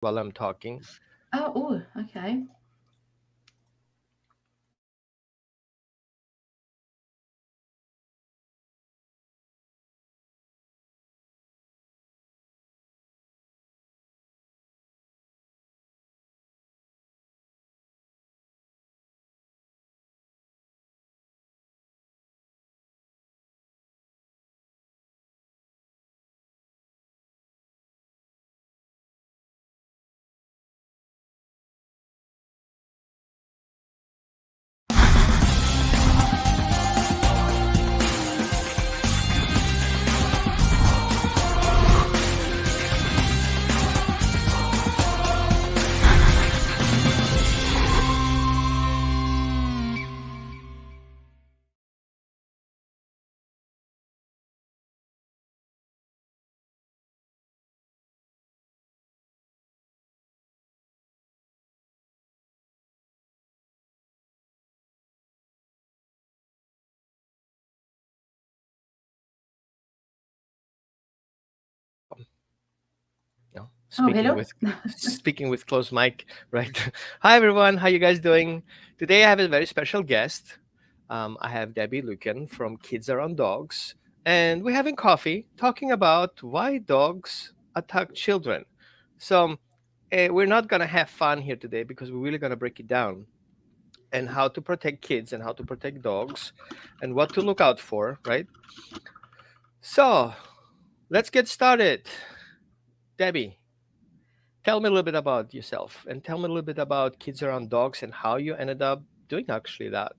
while I'm talking. Oh, okay. You know, Oh, hello. speaking with closed mic, right? Hi everyone, how you guys doing? Today I have a very special guest. I have Debbie Lucken from Kids Around Dogs, and we're having coffee, talking about why dogs attack children. So we're not gonna have fun here today because we're really gonna break it down and how to protect kids and how to protect dogs and what to look out for, right? So let's get started. Debbie, tell me a little bit about yourself and tell me a little bit about Kids Around Dogs and how you ended up doing actually that.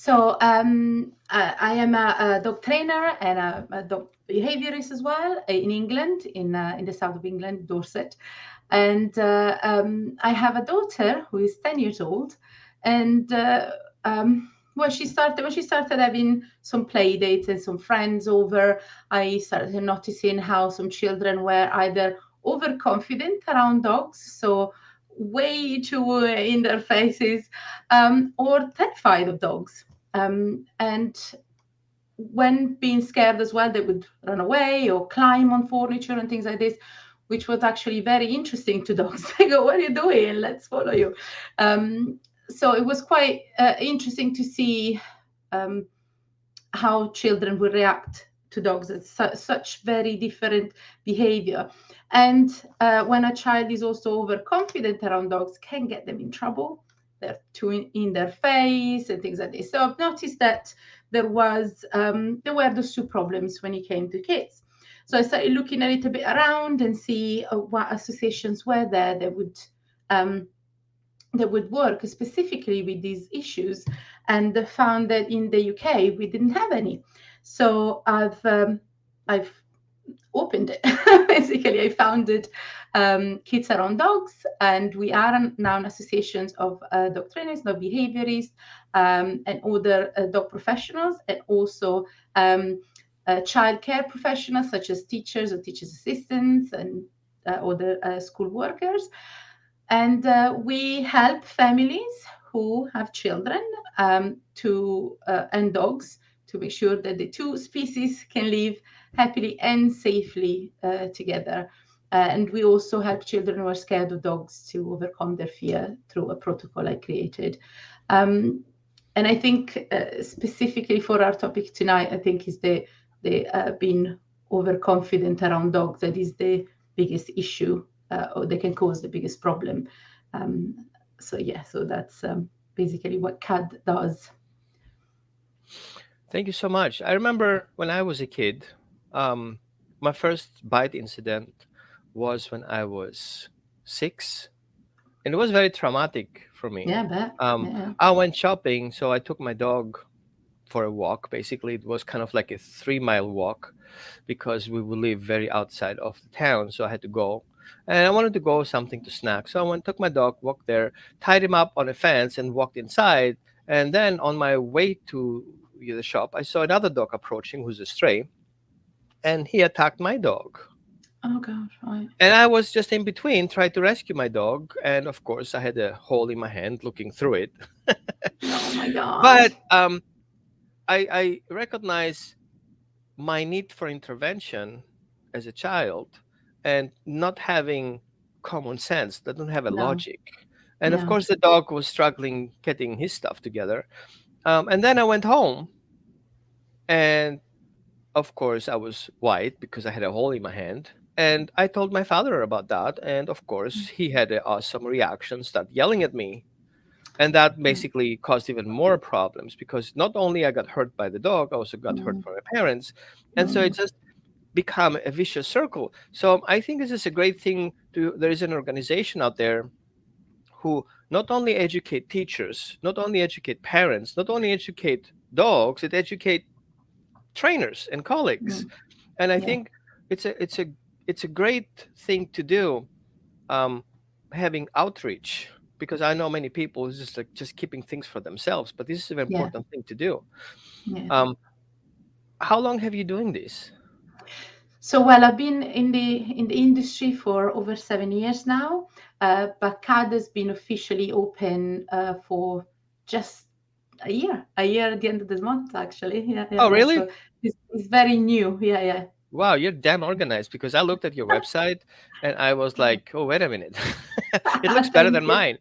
I am a dog trainer and a dog behaviorist as well in England, in the south of England, Dorset. And I have a daughter who is 10 years old. And when she started having some play dates and some friends over, I started noticing how some children were either overconfident around dogs, so way too in their faces, or terrified of dogs. And when being scared as well, they would run away or climb on furniture and things like this, which was actually very interesting to dogs. They go, "What are you doing? Let's follow you." So it was quite interesting to see um, how children would react to dogs. It's such very different behavior. And when a child is also overconfident around dogs, can get them in trouble. They're too in their face and things like this. So I've noticed that there were those two problems when it came to kids. So I started looking a little bit around and see what associations were there um, that would work specifically with these issues, and found that in the UK we didn't have any. So I've opened it. Basically, I founded Kids Around Dogs, and we are now an association of dog trainers, dog behaviorists, and other dog professionals, and also child care professionals such as teachers or teachers assistants and other school workers. And we help families who have children and dogs to make sure that the two species can live happily and safely together. And we also help children who are scared of dogs to overcome their fear through a protocol I created. Um, and I think specifically for our topic tonight, I think is the being overconfident around dogs. That is the biggest issue, or they can cause the biggest problem. Um, so yeah, so that's basically what CAD does. Thank you so much. I remember when I was a kid, um, my first bite incident was when I was 6, and it was very traumatic for me. Yeah, I bet. Um, Yeah. I went shopping, so I took my dog for a walk. Basically, it was kind of like a 3 mile walk because we would live very outside of the town, so I had to go. And I wanted to go something to snack, so I went, took my dog, walked there, tied him up on a fence, and walked inside. And then on my way to the shop, I saw another dog approaching, who's a stray, and he attacked my dog. Oh God, right. And I was just in between, trying to rescue my dog, and of course, I had a hole in my hand, looking through it. Oh my God. But I recognize my need for intervention as a child and not having common sense. They don't have a No. logic. And of No. course, the dog was struggling getting his stuff together. And then I went home, and of course, I was white because I had a hole in my hand. And I told my father about that. And of course, he had an awesome reaction, started yelling at me. And that basically caused even more problems because not only I got hurt by the dog, I also got hurt Mm, from my parents. And so it mm, just become a vicious circle. So I think this is a great thing to there is an organization out there who not only educate teachers, not only educate parents, not only educate dogs, it educate trainers and colleagues. mm. And I Yeah. think it's a great thing to do, um, having outreach, because I know many people who's just like just keeping things for themselves, but this is an Yeah. important thing to do. Yeah. Um, how long have you doing this? So, well, I've been in the industry for over 7 years now, but CAD has been officially open for just a year at the end of this month, actually. Yeah, yeah, Oh, yeah. really? So it's very new. Yeah, yeah. Wow, you're damn organized because I looked at your website and I was like, oh, wait a minute. It looks better Thank than you. mine.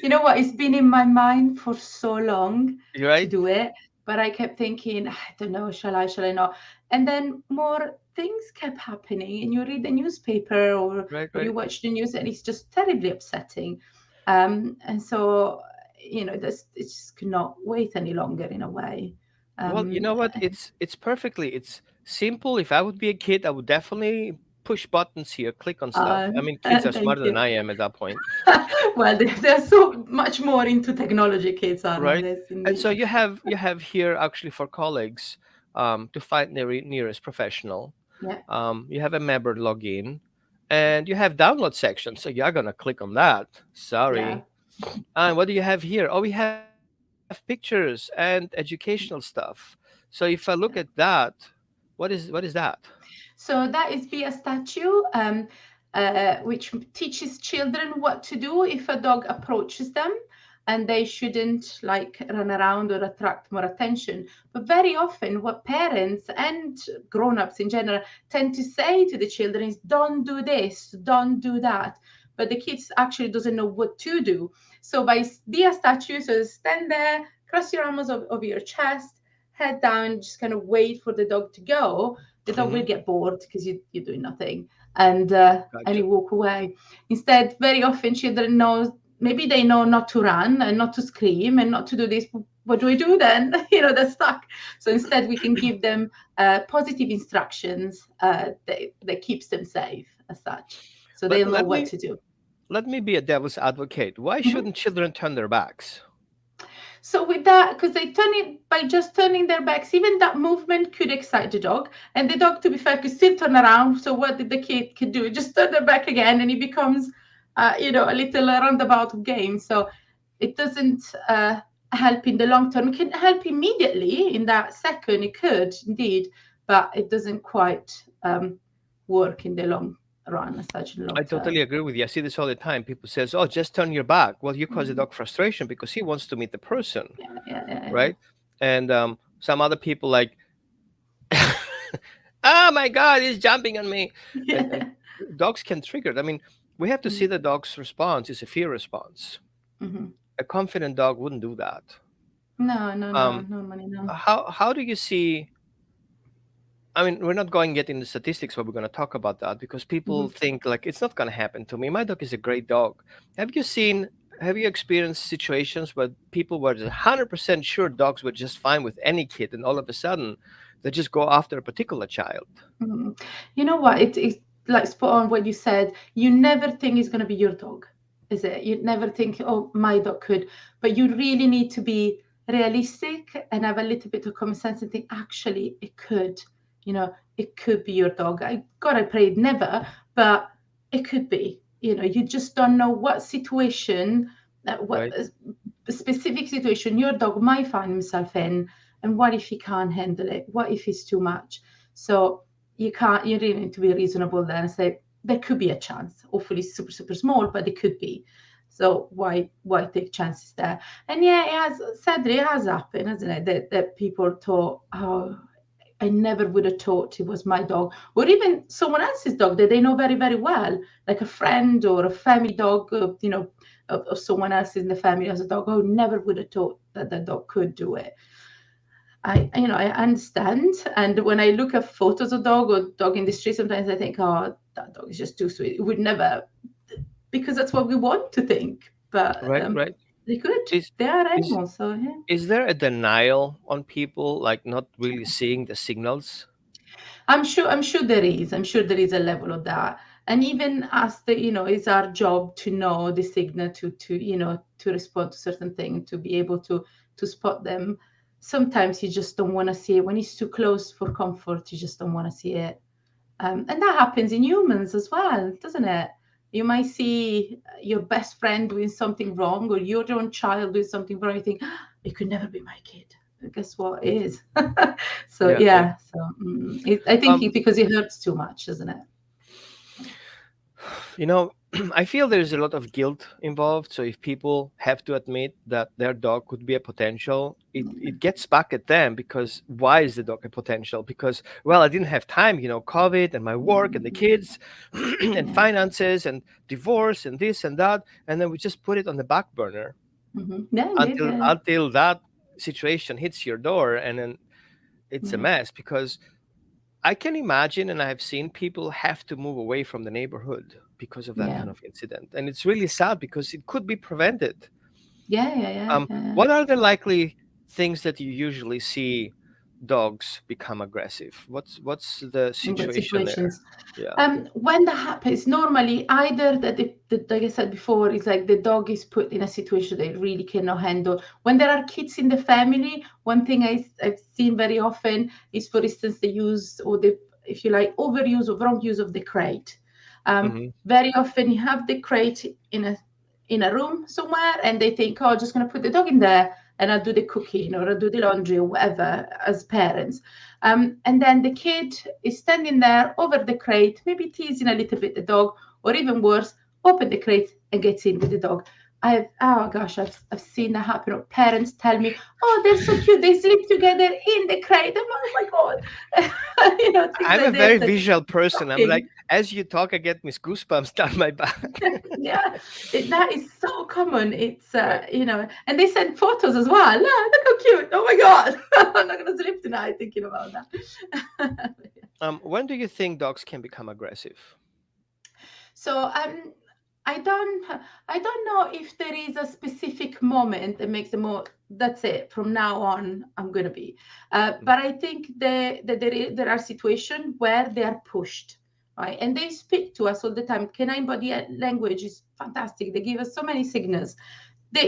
You know what? It's been in my mind for so long You're to right? do it, but I kept thinking, I don't know, shall I not? And then more things kept happening, and you read the newspaper Right, or you right. watch the news, and it's just terribly upsetting. And so, it just cannot wait any longer in a way. Well, you Um, know what? It's simple. If I would be a kid, I would definitely push buttons here, click on stuff. I mean, kids are Thank smarter than you. I am at that point, Well, they're so much more into technology, kids are right? nowadays, And indeed. so you have here actually for colleagues, to find the nearest professional. Yeah, You have a member login, and you have download section. So you're gonna click on that. yeah. Sorry. And what do you have here? Oh, we have pictures and educational stuff. So if I look at that, what is that? So that is Be a Statue, which teaches children what to do if a dog approaches them, and they shouldn't like run around or attract more attention. But very often, what parents and grown-ups in general tend to say to the children is, "Don't do this, don't do that." But the kids actually doesn't know what to do. So by Be a Statue, so stand there, cross your arms over your chest, head down, just kind of wait for the dog to go. The dog will Hmm. get bored because you're doing nothing, and Gotcha. you walk away. Instead, very often children know, maybe they know not to run and not to scream and not to do this. What do we do then? They're stuck. So instead, we can give them positive instructions that keeps them safe as such, so But they'll know what to do. let me be a devil's advocate. Why Mhm. shouldn't children turn their backs? So with that, because they turn it by just turning their backs, even that movement could excite the dog, and the dog, to be fair, could still turn around. So what did the kid could do? Just turn their back again, and it becomes, a little roundabout game. So it doesn't help in the long term. It can help immediately in that second. It could indeed, but it doesn't quite work in the long run, as such, in the I long term. totally agree with you. I see this all the time. People says, "Oh, just turn your back." Well, you cause the Mhm. dog frustration because he wants to meet the person, Yeah, yeah, yeah, right? And some other people like, "Oh my God, he's jumping on me," and yeah. dogs can trigger it. I mean, we have to see Mhm. the dog's response is a fear response. Mhm. A confident dog wouldn't do that. No, no, no, Um, no money, no. how do you see? I mean, we're not going yet into statistics, but we're going to talk about that because people Mhm. think like it's not going to happen to me. My dog is a great dog. Have you seen? Have you experienced situations where people were 100% sure dogs were just fine with any kid, and all of a sudden, they just go after a particular child? Mhm. You know what? It's like spot on what you said. You never think it's going to be your dog, is it? You never think, oh, my dog could. But you really need to be realistic and have a little bit of common sense and think, actually, it could. It could be your dog. God, I pray it never, but it could be. You just don't know what situation, what Right? specific situation your dog might find himself in, and what if he can't handle it? What if it's too much? So you really need to be reasonable there and say there could be a chance. Hopefully super, super small, but it could be. So why take chances there? And yeah, it has, sadly, it has happened, hasn't it? That people thought, oh, I never would have thought it was my dog, or even someone else's dog that they know very, very well, like a friend or a family dog, of someone else in the family as a dog. I never would have thought that the dog could do it. I understand. And when I look at photos of dog or dog in the street, sometimes I think, oh, that dog is just too sweet. It would never, because that's what we want to think. But Right, right. they could. Is They are is animals, so yeah. is there a denial on people, like not really seeing the signals? I'm sure there is. I'm sure there is a level of that. And even as it's our job to know the signal to respond to certain things, to be able to spot them. Sometimes you just don't want to see it when it's too close for comfort. You just don't want to see it. And that happens in humans as well, doesn't it? You might see your best friend doing something wrong, or your own child doing something wrong. You think, "Ah, it could never be my kid." Guess what? It is. So Yeah, yeah. yeah. So I think Um, because it hurts too much, doesn't it? you know, I feel there's a lot of guilt involved. So if people have to admit that their dog could be a potential, it gets back at them, because why is the dog a potential? Because, well, I didn't have time, COVID and my work and the kids and Yeah. finances and divorce and this and that. And then we just put it on the back burner Yeah, indeed. until Yeah. until that situation hits your door, and then it's a Yeah. mess. Because I can imagine, and I have seen people have to move away from the neighborhood because of that Yeah. kind of incident. And it's really sad because it could be prevented. Yeah. Yeah. Yeah. Yeah. What are the likely things that you usually see dogs become aggressive? What's the In what situation there? situations? Yeah. When that happens, normally either that like I said before, it's like the dog is put in a situation they really cannot handle. When there are kids in the family, one thing I've seen very often is, for instance, the use or the, if you like, overuse or wrong use of the crate. Hmm. Very often you have the crate in a room somewhere, and they think, oh, I'm just going to put the dog in there and I'll do the cooking or I'll do the laundry or whatever as parents. And then the kid is standing there over the crate, maybe teasing a little bit the dog, or even worse, open the crate and gets in with the dog. Oh gosh, I've seen that happen. Or parents tell me, oh, they're so cute, they sleep together in the crate. I'm like, oh my god, things I'm a like very this. visual person. I'm like, Shocking. as you talk, I get these goosebumps down my back. Yeah, that is so common. It's Right. and they send photos as well. Look how cute! Oh my god, I'm not gonna sleep tonight thinking about that. When do you think dogs can become aggressive? So I don't I don't know if there is a specific moment that makes them more. That's it. From now on, I'm gonna be. Mm. But I think that there are situations where they are pushed, right? And they speak to us all the time. Canine body language is fantastic. They give us so many signals.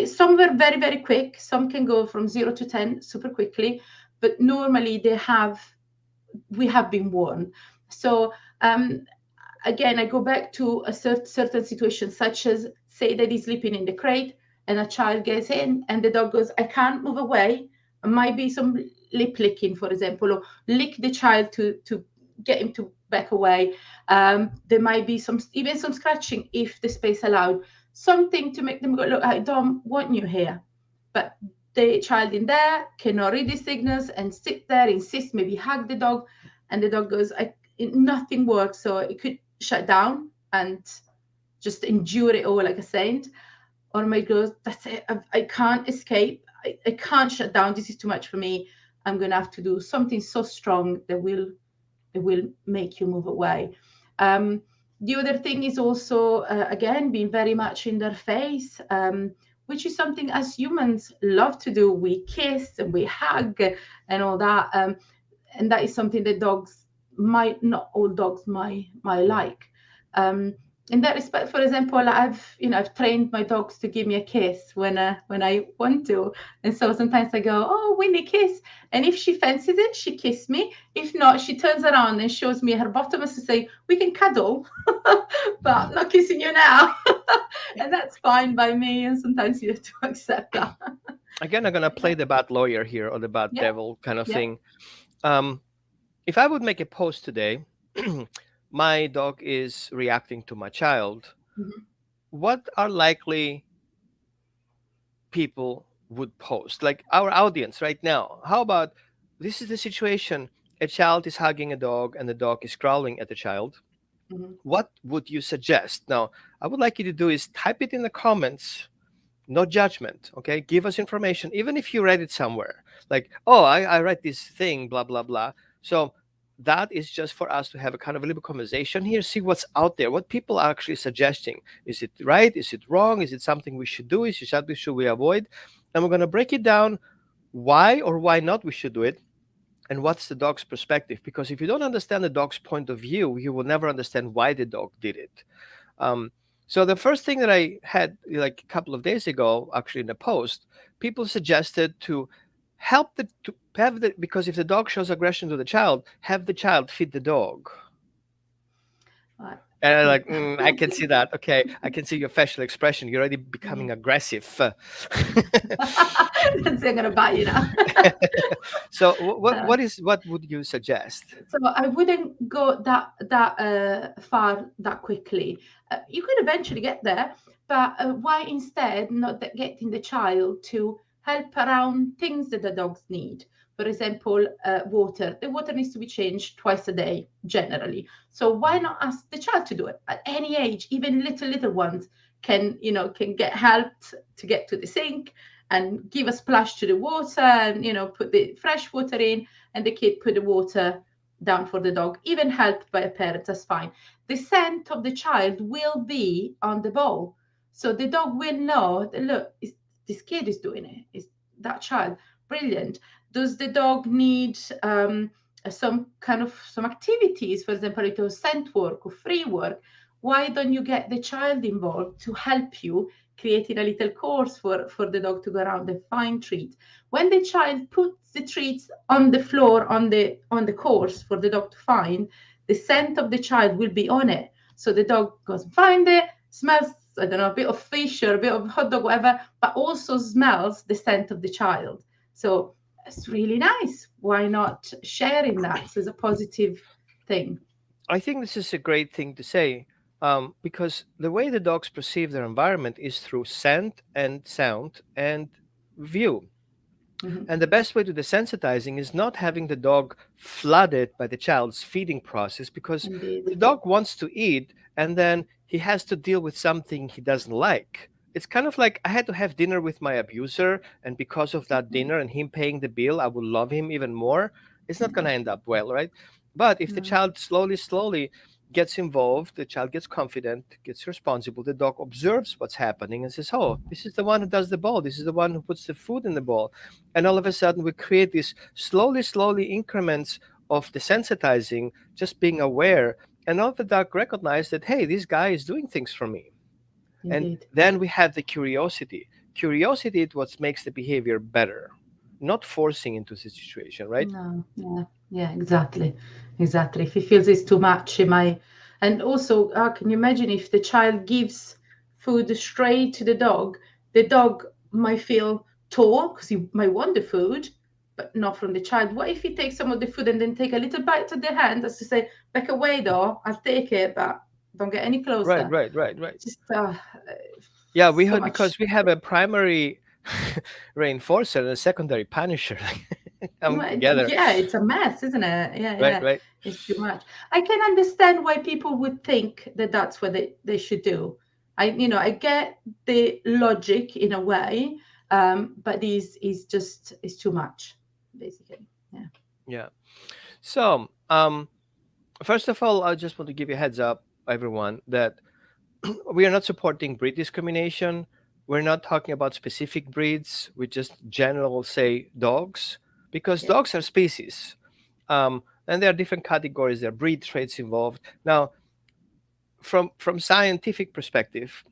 Some were very, very quick. Some can go from 0 to 10 super quickly, but normally we have been warned. So um, again, I go back to a certain situation, such as, say that he's sleeping in the crate and a child gets in and the dog goes, I can't move away. It might be some lip licking, for example, or lick the child to get him to back away. There might be even some scratching if the space allowed. Something to make them go, look, I don't want you here. But the child in there cannot read the signals and sit there, insist, maybe hug the dog, and the dog goes, nothing works. So it could shut down and just endure it all like a saint. Or my goes, that's it. I can't escape. I can't shut down. This is too much for me. I'm gonna have to do something so strong that will make you move away. Um, the other thing is also, again, being very much in their face, which is something as humans love to do. We kiss and we hug and all that. And that is something that dogs might not all dogs might Mm. like. Um, in that respect, for example, I've trained my dogs to give me a kiss when I want to, and so sometimes I go, oh, Winnie, kiss, and if she fancies it, she kisses me. If not, she turns around and shows me her bottom as to say, we can cuddle, but I'm not kissing you now, and that's fine by me. And sometimes you have to accept that. Again, I'm gonna play the bad lawyer here, or the bad Yeah, devil kind of yeah, thing. Um, if I would make a post today, my dog is reacting to my child, mhm, what are likely people would post? Like our audience right now. How about, this is the situation? a child is hugging a dog and the dog is growling at the child, Mhm. what would you suggest? Now, I would like you to do is type it in the comments. No judgment, okay? Give us information, even if you read it somewhere. Like, oh, I read this thing, blah, blah, blah. So that is just for us to have a kind of a little conversation here, see what's out there, what people are actually suggesting. Is it right? Is it wrong? Is it something we should do? Is it something should we avoid? And we're going to break it down why or why not we should do it, and what's the dog's perspective. Because if you don't understand the dog's point of view, you will never understand why the dog did it. um, so the first thing that I had like a couple of days ago, actually in a post, people suggested to help the to have the, because if the dog shows aggression to the child, have the child feed the dog. Right. And I'm Yeah. like, I can see that. Okay, I can see your facial expression. You're already becoming Mhm. aggressive. That's I'm gonna bite you now. So, Uh, what would you suggest? so I wouldn't go that far that quickly. You could eventually get there, but why instead not getting the child to help around things that the dogs need? For example, water. The water needs to be changed twice a day generally. So why not ask the child to do it at any age? Even little ones can get helped to get to the sink and give a splash to the water and put the fresh water in, and the kid put the water down for the dog, even helped by a parent, that's fine. The scent of the child will be on the bowl. So the dog will know that, look, this kid is doing it. Is that child. Brilliant. Does the dog need some activities, for example, it was scent work or free work? Why don't you get the child involved to help you creating a little course for the dog to go around and find treats? When the child puts the treats on the floor on the course for the dog to find, the scent of the child will be on it. So the dog goes and find it, smells, I don't know, a bit of fish or a bit of hot dog, whatever, but also smells the scent of the child. So it's really nice. Why not sharing that? So it's a positive thing. I think this is a great thing to say, because the way the dogs perceive their environment is through scent and sound and view. Mhm. And the best way to desensitizing is not having the dog flooded by the child's feeding process, because Indeed. the dog wants to eat and then he has to deal with something he doesn't like. It's kind of like I had to have dinner with my abuser, and because of that Mhm. dinner and him paying the bill, I will love him even more. It's not going No, to end up well, right? But if the no. child slowly gets involved, the child gets confident, gets responsible, the dog observes what's happening and says, oh, this is the one who does the bowl, this is the one who puts the food in the bowl. And all of a sudden we create these slowly increments of desensitizing, just being aware, and now the dog recognize that, hey, this guy is doing things for me. And Indeed. then we have the curiosity is what makes the behavior better, not forcing into the situation, right? No, yeah, yeah, exactly, exactly. If he feels it's too much, he might. And also, can you imagine if the child gives food straight to the dog might feel tall because he might want the food, but not from the child. What if he takes some of the food and then take a little bite to the hand, as to say, back away though, I'll take it, but don't get any Right, closer. right. Just Yeah, we so have, much. because we have a primary reinforcer and a secondary punisher coming Well, together. yeah, it's a mess, isn't it? Yeah, Right, yeah, right. it's too much. I can understand why people would think that that's what they should do. I get the logic in a way, but is too much, basically. Yeah, Yeah. So, first of all, I just want to give you a heads up, everyone, that we are not supporting breed discrimination. We're not talking about specific breeds. We just general say dogs, because yeah, dogs are species. And there are different categories. There are breed traits involved. Now, from scientific perspective,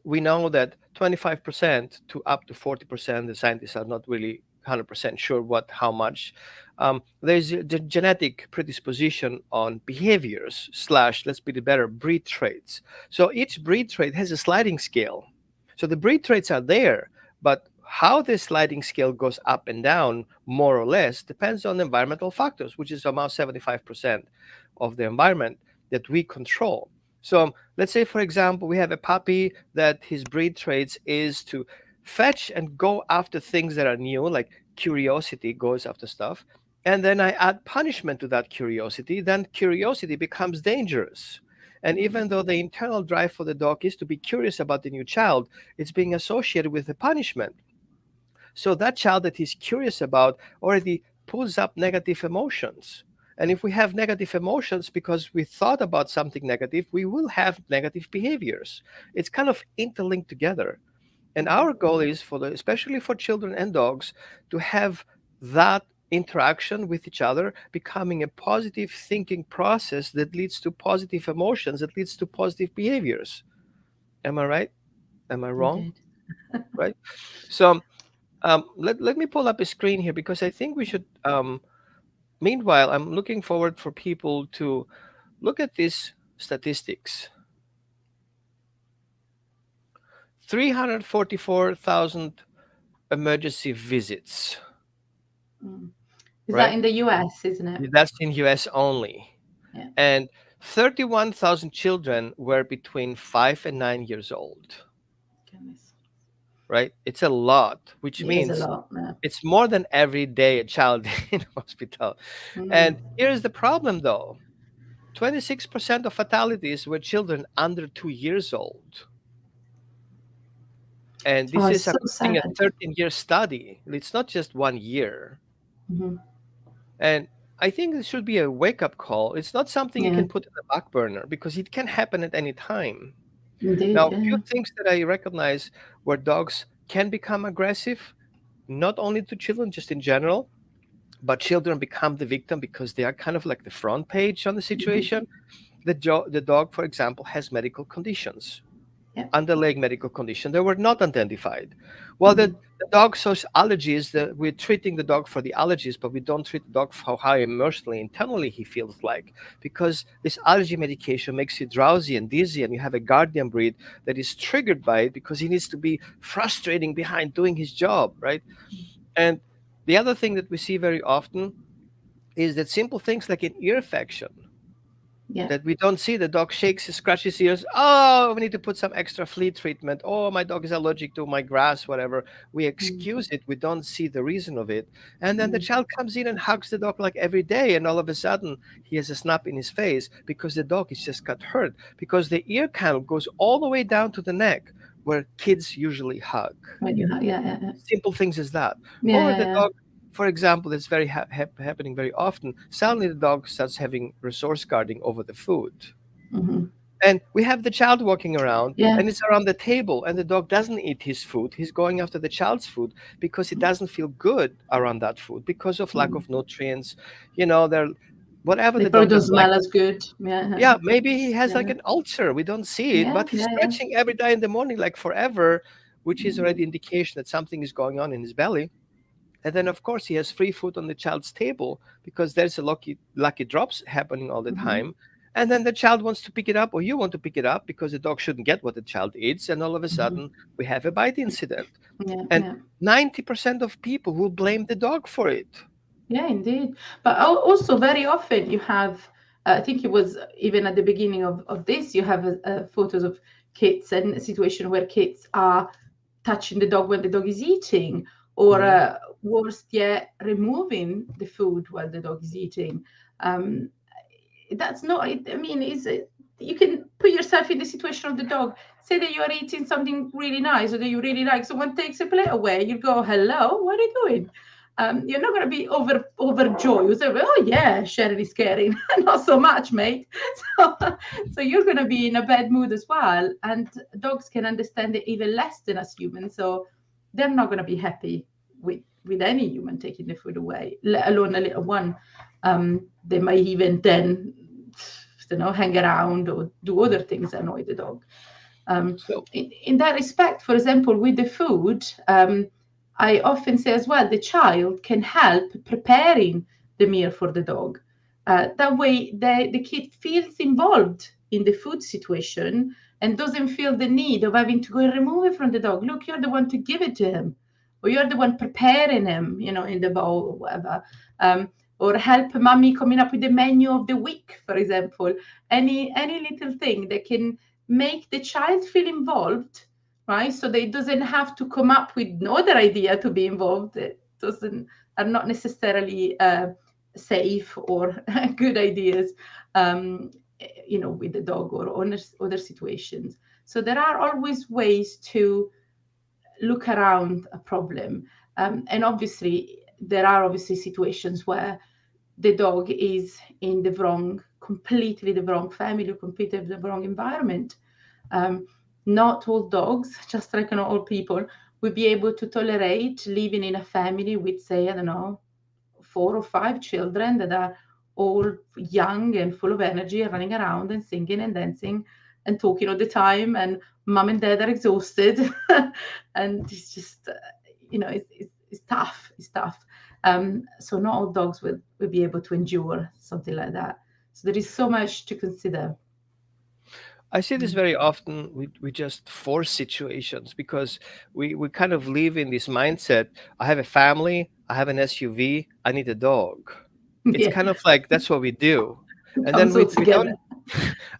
we know that 25% to up to 40%, the scientists are not really 100% sure what how much, there's the genetic predisposition on behaviors slash, let's be the better, breed traits. So each breed trait has a sliding scale. So the breed traits are there, but how this sliding scale goes up and down more or less depends on environmental factors, which is about 75% of the environment that we control. So let's say, for example, we have a puppy that his breed traits is to fetch and go after things that are new, like curiosity goes after stuff. and then I add punishment to that curiosity, then curiosity becomes dangerous. And even though the internal drive for the dog is to be curious about the new child, it's being associated with the punishment. So that child that he's curious about already pulls up negative emotions. And if we have negative emotions because we thought about something negative, we will have negative behaviors. It's kind of interlinked together. And our goal is for especially for children and dogs to have that interaction with each other becoming a positive thinking process that leads to positive emotions, that leads to positive behaviors. Am I right? Am I wrong? Indeed. Right? So let me pull up a screen here because I think we should. Meanwhile, I'm looking forward for people to look at these statistics. 344,000 emergency visits, Mm. Is that right? in the US, isn't it? That's in US only. Yeah. And 31,000 children were between 5 and 9 years old, Goodness. right? It's a lot, which It is a means lot. Yeah. it's more than every day a child in hospital. Mm. And here's the problem though. 26% of fatalities were children under 2 years old. And Oh, this is it's so according a sad. 13-year study. It's not just 1 year. Hmm. And I think it should be a wake up call. It's not something you Yeah, can put in the back burner because it can happen at any time. indeed. Now, a few Yeah. things that I recognize where dogs can become aggressive, not only to children, just in general, but children become the victim because they are kind of like the front page on the Hmm. situation. The dog, for example, has medical conditions, Yeah. underlying medical condition that were not identified. Well, Hmm. the dog shows allergies that we're treating the dog for the allergies, but we don't treat the dog for how emotionally, internally he feels like. Because this allergy medication makes you drowsy and dizzy, and you have a guardian breed that is triggered by it because he needs to be frustrating behind doing his job, right? And the other thing that we see very often is that simple things like an ear infection Yeah. that we don't see. The dog shakes, scratches his ears. Oh, we need to put some extra flea treatment. Oh, my dog is allergic to my grass, whatever. We Mm. excuse it. We don't see the reason of it. And then the Mm. child comes in and hugs the dog like every day. And all of a sudden, he has a snap in his face because the dog is just got hurt. Because the ear canal goes all the way down to the neck where kids usually hug. When you have, yeah, yeah, yeah, Simple things as that. yeah, Or yeah, the yeah. dog, for example, that's very happening very often. Suddenly, the dog starts having resource guarding over the food, Hmm. and we have the child walking around, Yeah. and it's around the table, and the dog doesn't eat his food. He's going after the child's food because he doesn't feel good around that food because of lack Mm. of nutrients. They're whatever They the probably dog don't doesn't like. smell as good. Yeah, Yeah, maybe he has like yeah, an ulcer. We don't see it, yeah, but he's yeah, yeah. stretching every day in the morning, like forever, which is Mm. already indication that something is going on in his belly. And then, of course, he has free food on the child's table because there's a lucky drops happening all the Hmm. time. And then the child wants to pick it up, or you want to pick it up because the dog shouldn't get what the child eats. And all of a Hmm. sudden, we have a bite incident. Yeah, And yeah. 90% of people will blame the dog for it. Yeah, indeed. But also, very often you have, I think it was even at the beginning of this, you have photos of kids and a situation where kids are touching the dog when the dog is eating, or Mhm. worst yet, removing the food while the dog is eating. Um, that's not, I mean, is it, you can put yourself in the situation of the dog. Say that you are eating something really nice or that you really like, someone takes a plate away, you go, hello, what are you doing? You're not going to be overjoyed. You say, oh yeah, Sharon is caring. Not so much, mate. So, so you're going to be in a bad mood as well, and dogs can understand it even less than us humans, so they're not going to be happy with any human taking the food away, let alone a little one. They might even then, hang around or do other things that annoy the dog. So, In that respect, for example, with the food, I often say as well, the child can help preparing the meal for the dog. That way, the kid feels involved in the food situation and doesn't feel the need of having to go and remove it from the dog. Look, you're the one to give it to him, or you're the one preparing him, in the bowl or whatever. Or help mommy coming up with the menu of the week, for example. Any little thing that can make the child feel involved, right? So they doesn't have to come up with no other idea to be involved. It doesn't are not necessarily safe or good ideas, um, with the dog or other situations. So there are always ways to look around a problem. And obviously, there are obviously situations where the dog is in the wrong, completely the wrong family, completely the wrong environment. Um, Not all dogs, just like not all people, will be able to tolerate living in a family with, say, I don't know, 4 or 5 children that are all young and full of energy, running around and singing and dancing and talking all the time, and mom and dad are exhausted, and it's just, it's tough. It's tough. So not all dogs will be able to endure something like that. So there is so much to consider. I see this Mm. very often. We just force situations because we kind of live in this mindset. I have a family, I have an SUV, I need a dog. It's Yeah, kind of like that's what we do. it And then comes all we don't. together.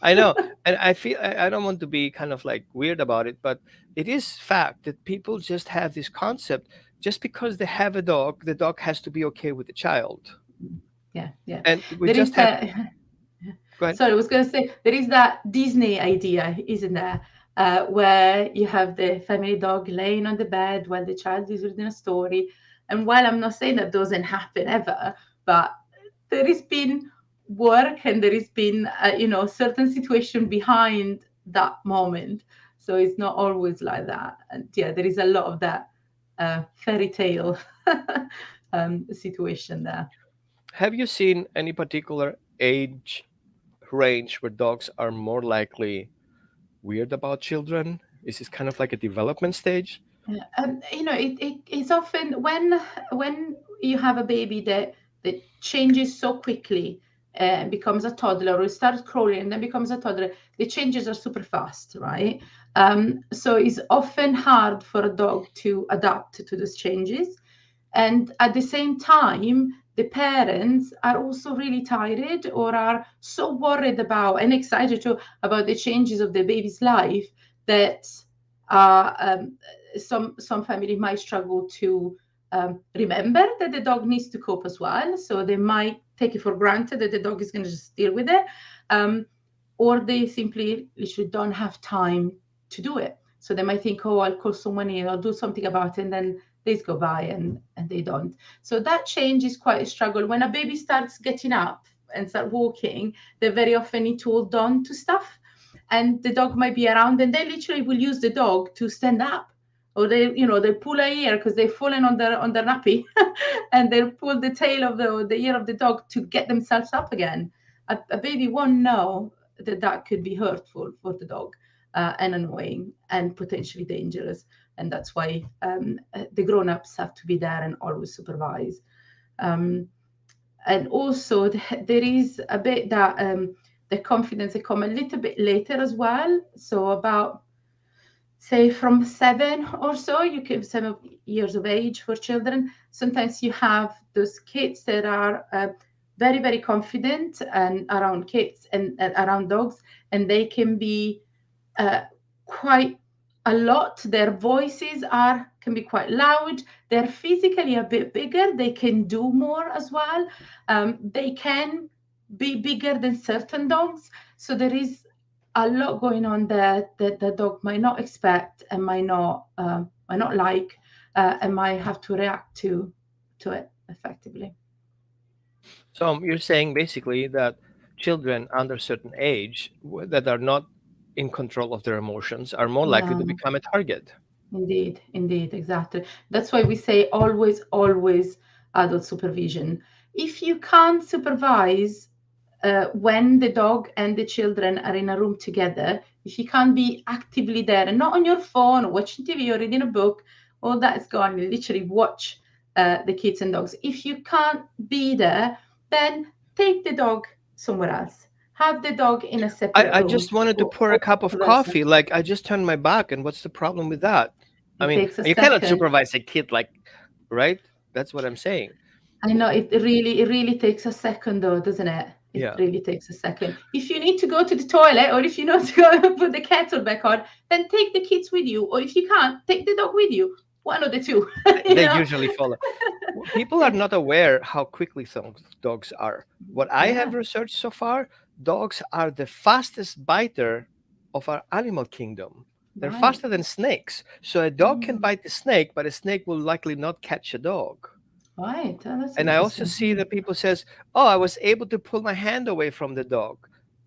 I know. And I feel I don't want to be kind of like weird about it, but it is fact that people just have this concept just because they have a dog, the dog has to be okay with the child. Yeah, yeah. And we There just is have a go ahead. Sorry, I was going to say there is that Disney idea, isn't there? Where you have the family dog laying on the bed while the child is reading a story. And while I'm not saying that doesn't happen ever, but there has been work and there has been, certain situation behind that moment. So it's not always like that. And yeah, there is a lot of that fairy tale situation there. Have you seen any particular age range where dogs are more likely weird about children? Is this kind of like a development stage? Yeah, it's often when you have a baby that changes so quickly, becomes a toddler or starts crawling and then becomes a toddler. The changes are super fast, right? So it's often hard for a dog to adapt to those changes. And at the same time, the parents are also really tired or are so worried about and excited to about the changes of the baby's life that uh, um, some family might struggle to remember that the dog needs to cope as well. So they might take it for granted that the dog is going to just deal with it, um, or they simply literally don't have time to do it. So they might think, oh, I'll call someone in, I'll do something about it, and then days go by and they don't. So that change is quite a struggle. When a baby starts getting up and start walking, they very often need to hold on to stuff, and the dog might be around, and they literally will use the dog to stand up, or they pull a ear because they've fallen on their nappy, and they'll pull the tail of the ear of the dog to get themselves up again. A baby won't know that that could be hurtful for the dog, and annoying and potentially dangerous. And that's why the grown-ups have to be there and always supervise. Um, and also there is a bit that the confidence they come a little bit later as well. So about, say, from 7 or so, you give 7 years of age for children. Sometimes you have those kids that are very, very confident and around kids and around dogs, and they can be uh, quite a lot. Their voices are can be quite loud. They're physically a bit bigger. They can do more as well. They can be bigger than certain dogs. So there is a lot going on there that the dog might not expect and might not like, and might have to react to it effectively. So you're saying basically that children under a certain age that are not in control of their emotions are more likely to No. become a target. Indeed, indeed, exactly. That's why we say always, always adult supervision. If you can't supervise when the dog and the children are in a room together, if you can't be actively there and not on your phone or watching TV or reading a book, all that is gone. You literally watch the kids and dogs. If you can't be there, then take the dog somewhere else. Have the dog in a separate I room just wanted to pour or a cup of vice versa. coffee. Like I just turned my back, and what's the problem with that? I It mean, takes a you cannot second. supervise a kid like, right? That's what I'm saying. I know it really takes a second though, doesn't it? It Yeah. really takes a second. If you need to go to the toilet or if you need to go put the kettle back on, then take the kids with you. Or if you can't, take the dog with you. one of the two, They you know. usually follow. People are Yeah, not aware how quickly some dogs are. What I have yeah, researched so far, dogs are the fastest biter of our animal kingdom. They're right. faster than snakes. So a dog can Mm, bite a snake, but a snake will likely not catch a dog. right. Oh, that's And I also interesting. see that people says, "Oh, I was able to pull my hand away from the dog."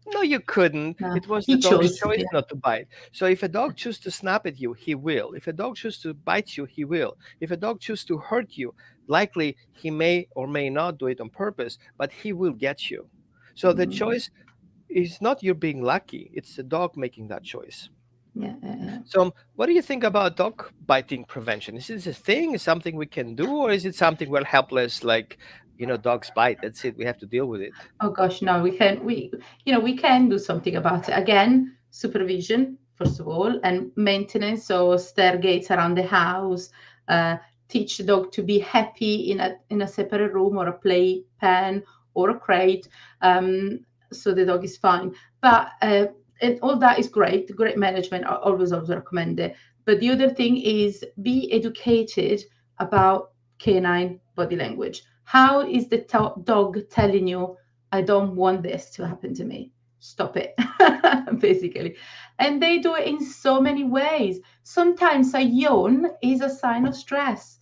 No, you couldn't. No, It was the he dog's chose. choice Yeah. not to bite. So if a dog chooses to snap at you, he will. If a dog chooses to bite you, he will. If a dog chooses to hurt you, likely he may or may not do it on purpose, but he will get you. So the Mm, choice is not you being lucky, it's the dog making that choice. yeah, yeah, yeah. So, what do you think about dog biting prevention? Is this a thing? Is something we can do, or is it something we're helpless? Like, dogs bite. That's it. We have to deal with it. Oh gosh, no, we can do something about it. Again, supervision, first of all, and maintenance, so stair gates around the house, uh, teach the dog to be happy in a separate room or a play pen or a crate, so the dog is fine. But and all that is great management. I always recommend it. But the other thing is be educated about canine body language. How is the dog telling you, I don't want this to happen to me? Stop it, basically. And they do it in so many ways. Sometimes a yawn is a sign of stress.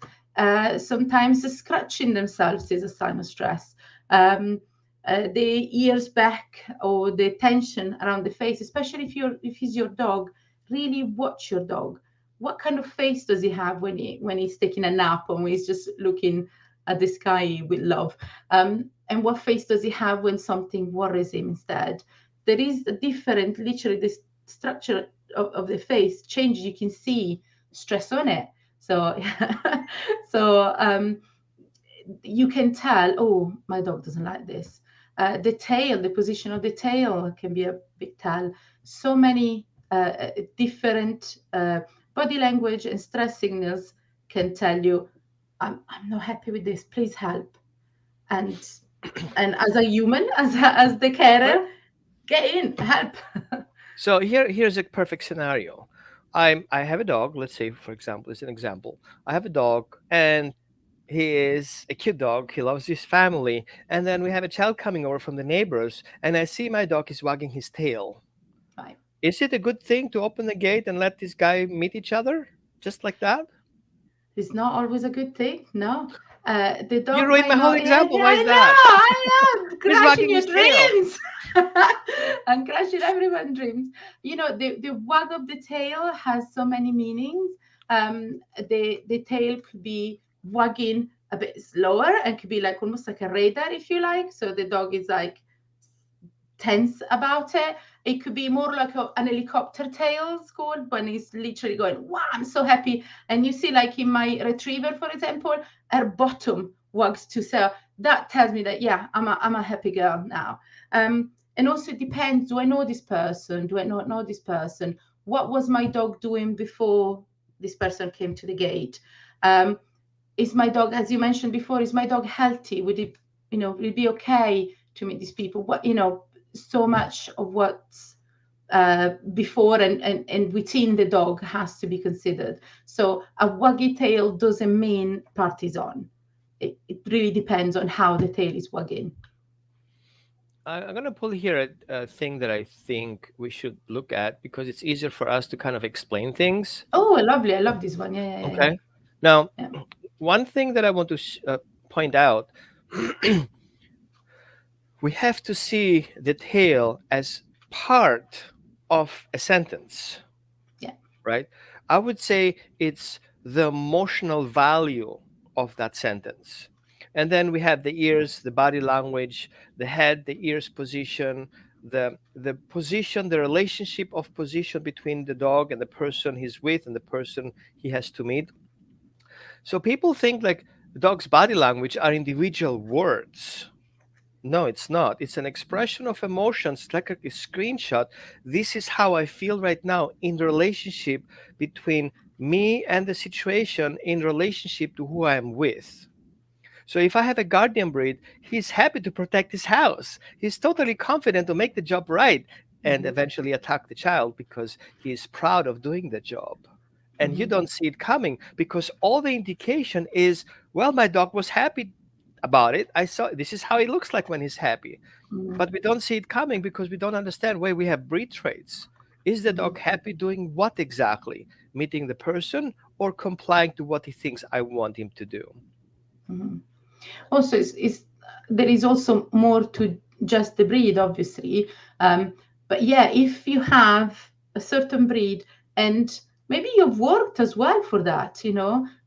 Sometimes scratching themselves is a sign of stress. Um, the ears back or the tension around the face, especially if he's your dog, really watch your dog. What kind of face does he have when he's taking a nap or when he's just looking at the sky with love? And what face does he have when something worries him instead? There is a different, literally, the structure of the face changes. You can see stress on it. So, so you can tell, oh, my dog doesn't like this. The tail, the position of the tail can be a big tell. So many different body language and stress signals can tell you, I'm not happy with this, please help. And and as a human, as the Right. carer, get in, help. So here's a perfect scenario. I have a dog. Let's say, for example, it's an example. I have a dog, and he is a cute dog. He loves his family, and then we have a child coming over from the neighbors, and I see my dog is wagging his tail. Right. Is it a good thing to open the gate and let this guy meet each other just like that? It's not always a good thing, no. The You dog ruined might my whole not. Yeah, example. yeah, Why is that? I know, He's crashing wagging your his tail. dreams, and crashing everyone's dreams. The wag of the tail has so many meanings. The tail could be wagging a bit slower and could be like almost like a radar, if you like. So the dog is like tense about it. It could be more like an helicopter tail called when he's literally going, wow, I'm so happy. And you see, like in my retriever, for example, her bottom wags to so that tells me that yeah, I'm a happy girl now. And also it depends, do I know this person? Do I not know this person? What was my dog doing before this person came to the gate? Um, is my dog, as you mentioned before, is my dog healthy? Would it be okay to meet these people? So much of what's before and within the dog has to be considered. So a waggy tail doesn't mean party's on. It really depends on how the tail is wagging. I'm going to pull here a thing that I think we should look at because it's easier for us to kind of explain things. Oh, lovely. I love this one. Yeah, yeah, yeah, Okay. Now, yeah. one thing that I want to point out, we have to see the tail as part of a sentence, Yeah. right? I would say it's the emotional value of that sentence. And then we have the ears, the body language, the head, the ears position, the position, the relationship of position between the dog and the person he's with and the person he has to meet. So people think like the dog's body language are individual words. No, it's not. It's an expression of emotions, like a screenshot. This is how I feel right now in the relationship between me and the situation in relationship to who I am with. So if I have a guardian breed, he's happy to protect his house. He's totally confident to make the job right and Mhm. eventually attack the child because he is proud of doing the job. and you don't see it coming because all the indication is, well, my dog was happy about it. I saw this is how it looks like when he's happy. Mhm. But we don't see it coming because we don't understand why we have breed traits. Is the Mhm. dog happy doing what exactly? Meeting the person or complying to what he thinks I want him to do? Mhm. Also, there is also more to just the breed, obviously. But yeah, if you have a certain breed, and maybe you've worked as well for that,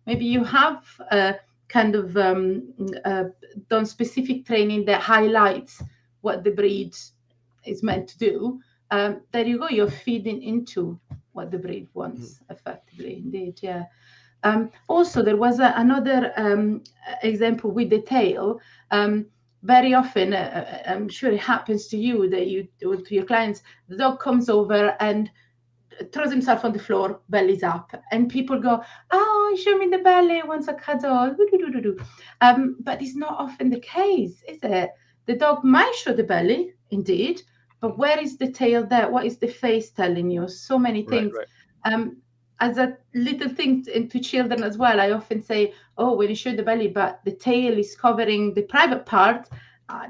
maybe you have kind of uh, done specific training that highlights what the breed is meant to do. There you go, you're feeding into what the breed Mhm. wants, effectively. Indeed, yeah. Also, there was another example with the tail. Very often, I'm sure it happens to you that you do to your clients. The dog comes over and throws himself on the floor, bellies up, and people go, "Oh, show me the belly, wants a cuddle." But it's not often the case, is it? The dog might show the belly, indeed, but where is the tail there? What is the face telling you? So many Right, things. right. Um, as a little thing to children as well, I often say, "Oh, when you show the belly, but the tail is covering the private part,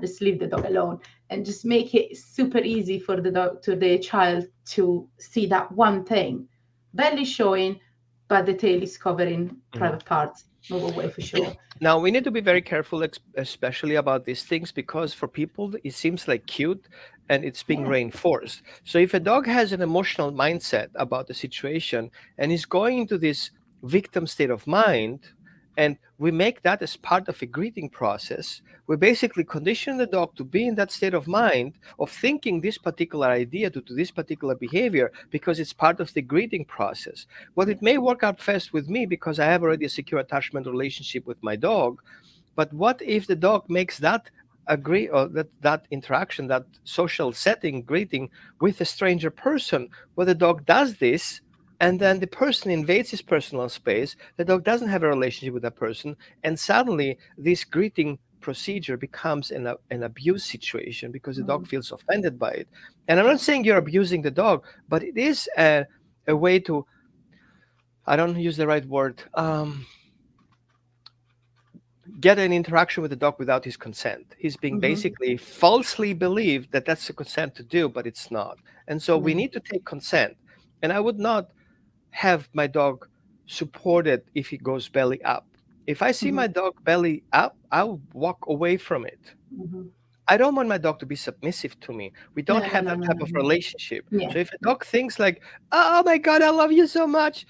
just leave the dog alone." And just make it super easy for the dog to the child to see that one thing. Belly showing, but the tail is covering Mhm. private parts. Move away for sure. Now we need to be very careful, especially about these things, because for people it seems like cute and it's being Yeah. reinforced. So if a dog has an emotional mindset about the situation and is going into this victim state of mind, and we make that as part of a greeting process, we basically condition the dog to be in that state of mind of thinking this particular idea to this particular behavior because it's part of the greeting process. Well, Yeah. it may work out best with me because I have already a secure attachment relationship with my dog. But what if the dog makes that agree or that interaction, that social setting, greeting with a stranger person, where the dog does this and then the person invades his personal space, the dog doesn't have a relationship with that person, and suddenly this greeting procedure becomes an abuse situation because the dog Mm. feels offended by it. And I'm not saying you're abusing the dog, but it is a way to, I don't use the right word, get an interaction with the dog without his consent. He's being Mm-hmm. basically falsely believed that that's the consent to do, but it's not. And so we Yeah. need to take consent. And I would not have my dog supported if he goes belly up. If I see Mm-hmm. my dog belly up, I'll walk away from it. Mm-hmm. I don't want my dog to be submissive to me. We don't No, no, have no, that no, type no, of no. relationship. Yeah. So if a dog thinks like, "Oh my God, I love you so much,"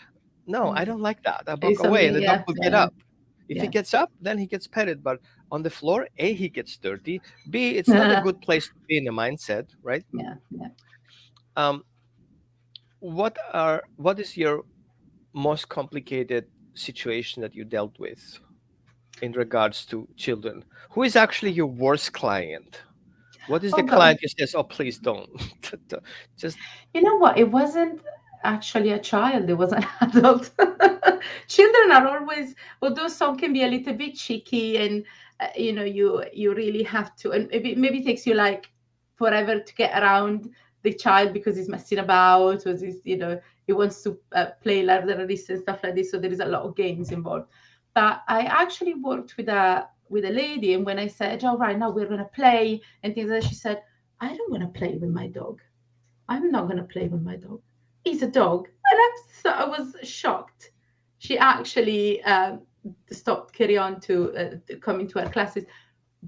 no, I Mm. don't like that. I walk It's away, and something, the dog yeah, will get yeah, up. If he yeah. gets up, then he gets petted. But on the floor, A, he gets dirty. B, it's not a good place to be in the mindset, right? Yeah, yeah. Um, what is your most complicated situation that you dealt with in regards to children? Who is actually your worst client? What is the Oh, God. client who says, "Oh, please don't"? Just You know what? It wasn't actually a child, it was an adult. Children are always, although some can be a little bit cheeky, and you really have to, and maybe it takes you like forever to get around the child because he's messing about, or he wants to play ladder this and stuff like this. So there is a lot of games involved. But I actually worked with a lady, and when I said, "All right, now we're gonna play," and things like that, she said, "I don't want to play with my dog. I'm not going to play with my dog. He's a dog." And I was shocked. She actually stopped carry on to coming to our classes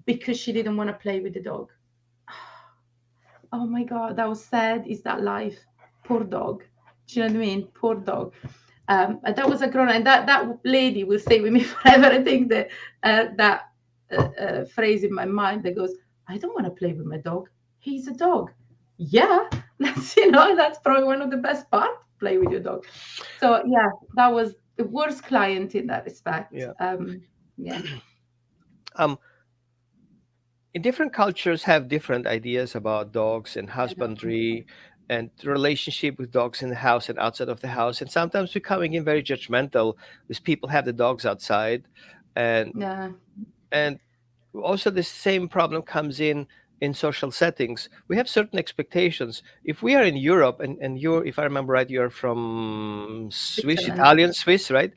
because she didn't want to play with the dog. Oh my God, that was sad. Is that life? Poor dog. Do you know what I mean? Poor dog. And that was a grown, and that lady will stay with me forever. I think that that phrase in my mind that goes, "I don't want to play with my dog. He's a dog." Yeah, that's probably one of the best part. Play with your dog. So yeah, that was the worst client in that respect. yeah. Yeah, Um, different cultures have different ideas about dogs and I know. husbandry and the relationship with dogs in the house and outside of the house. And sometimes we're coming in very judgmental because people have the dogs outside, and Yeah. and also the same problem comes in. in social settings, we have certain expectations. If we are in Europe, and you're, if I remember right, you're from Swiss, Switzerland, Italian Swiss, right?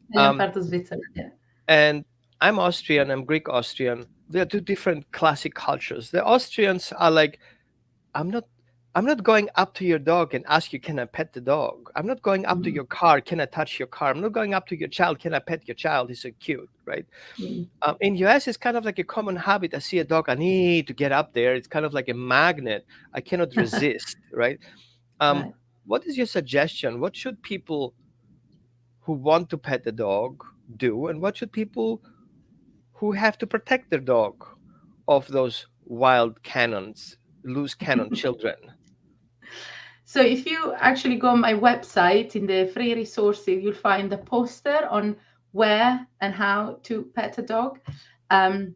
Italian Um, part of Switzerland. Yeah. and I'm Austrian, I'm Greek Austrian. They are two different classic cultures. The Austrians are like, I'm not I'm not going up to your dog and ask you, can I pet the dog? I'm not going up to Mm, your car, can I touch your car? I'm not going up to your child, can I pet your child? He's so cute, right? mm. In US, it's kind of like a common habit. I see a dog, I need to get up there. It's kind of like a magnet. I cannot resist, right? Um, Right. what is your suggestion? What should people who want to pet the dog do, and what should people who have to protect their dog of those wild cannons, loose cannon children? So if you actually go on my website in the free resources, you'll find a poster on where and how to pet a dog. Um,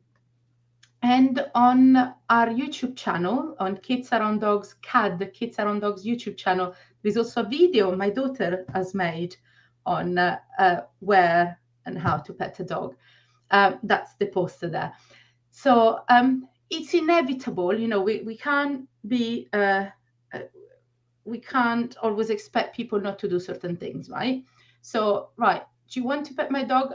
and on our YouTube channel, on Kids Around Dogs, CAD, Kids Around Dogs YouTube channel, there's also a video my daughter has made on where and how to pet a dog. That's the poster there. So it's inevitable, we can't be uh, we can't always expect people not to do certain things, right? So, right, do you want to pet my dog?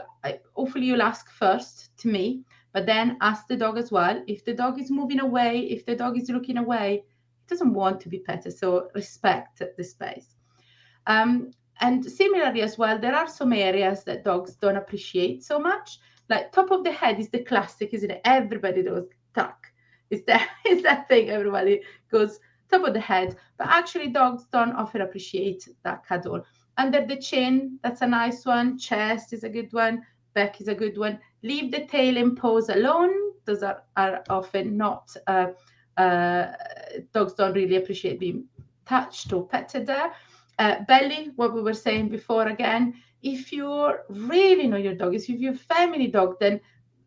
Hopefully, you'll ask first to me, but then ask the dog as well. If the dog is moving away, if the dog is looking away, it doesn't want to be petted. So, respect the space. Um, and similarly, as well, there are some areas that dogs don't appreciate so much. Like top of the head is the classic, isn't it? Everybody does tuck. Is that is that thing everybody goes top of the head, but actually dogs don't often appreciate that cuddle. Under the chin, that's a nice one. Chest is a good one. Back is a good one. Leave the tail in pose alone. Those are often not, uh, dogs don't really appreciate being touched or petted there. Belly, what we were saying before again, if you really know your dog, if you're a family dog, then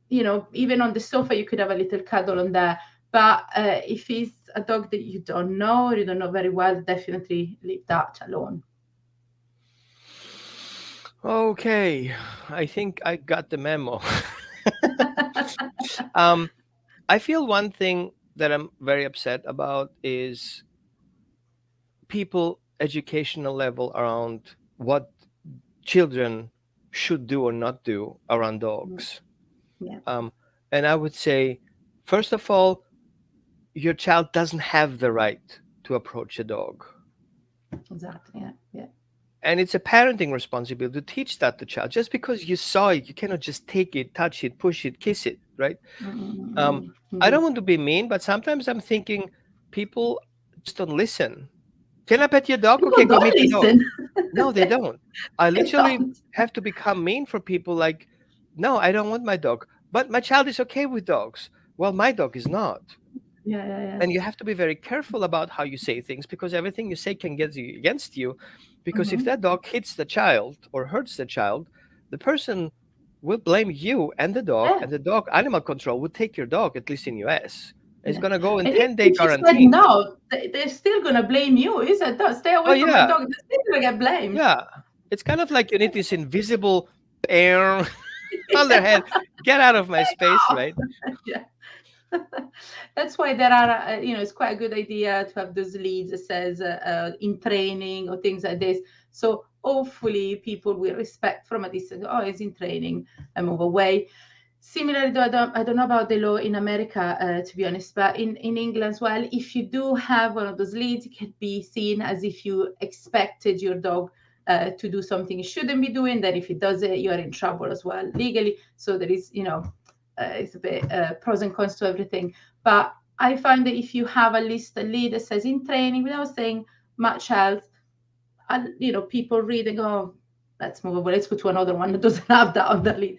even on the sofa, you could have a little cuddle on there. But if it's a dog that you don't know or you don't know very well, definitely leave that alone. Okay, I think I got the memo. um, I feel one thing that I'm very upset about is people educational level around what children should do or not do around dogs. Yeah, Um, and I would say, first of all, your child doesn't have the right to approach a dog. exactly. Yeah, yeah. And it's a parenting responsibility to teach that to child. Just because you saw it, you cannot just take it, touch it, push it, kiss it, right? Um, I don't Indeed. want to be mean, but sometimes I'm thinking people just don't listen. Can I pet your dog? Okay, People go don't meet the dog. listen. No, they don't. I They literally don't. have to become mean for people like, no, I don't want my dog. But my child is okay with dogs. Well, my dog is not. Yeah, yeah, yeah. And you have to be very careful about how you say things because everything you say can get you against you. Because if Hmm. that dog hits the child or hurts the child, the person will blame you Yeah, and the dog animal control will take your dog, at least in US. It's yeah. gonna go in And even 10-day if you said quarantine. no, they're still gonna blame you. You said, "No, stay Oh away from my yeah, dog." They're still gonna get blamed. yeah. It's kind of like you need this invisible air on their Yeah. head. Get out of my space, Oh, right? yeah. That's why there are, it's quite a good idea to have those leads that says in training or things like this. So hopefully people will respect from a distance. Oh, it's in training. I move away. Similarly, though, I don't know about the law in America, to be honest, but in England as well, if you do have one of those leads, it can be seen as if you expected your dog to do something it shouldn't be doing. Then if it does it, you are in trouble as well legally. So there is, it's a bit pros and cons to everything. But I find that if you have at least a lead that says in training without saying much else, and people read and go, oh, let's move over, let's go to another one that doesn't have that on the lead.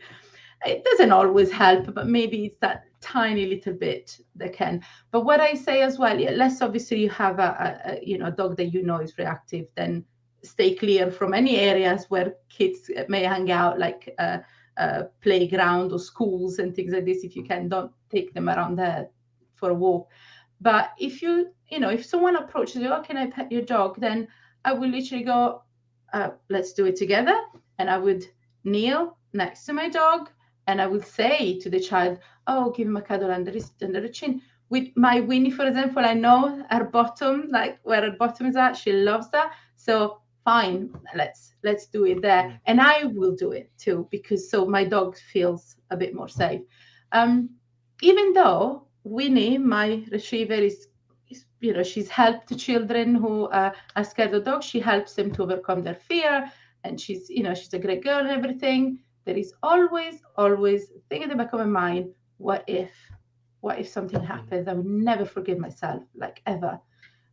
It doesn't always help, but maybe it's that tiny little bit that can. But what I say as well, less obviously you have a dog that is reactive, then stay clear from any areas where kids may hang out, like playground or schools and things like this. If you can, don't take them around there for a walk. But if someone approaches you, oh, can I pet your dog? Then I will literally go, let's do it together. And I would kneel next to my dog and I would say to the child, oh, give him a cuddle under the chin. with my Winnie, for example, I know her bottom, like where her bottom is at. She loves that. So fine, let's do it there, Mm, and I will do it too because so my dog feels a bit more safe. Um, Even though Winnie, my retriever, is she's helped children who are scared of dogs. She helps them to overcome their fear, and she's a great girl and everything. There is always thing in the back of my mind. What if? What if something mm. happens? I would never forgive myself, like ever.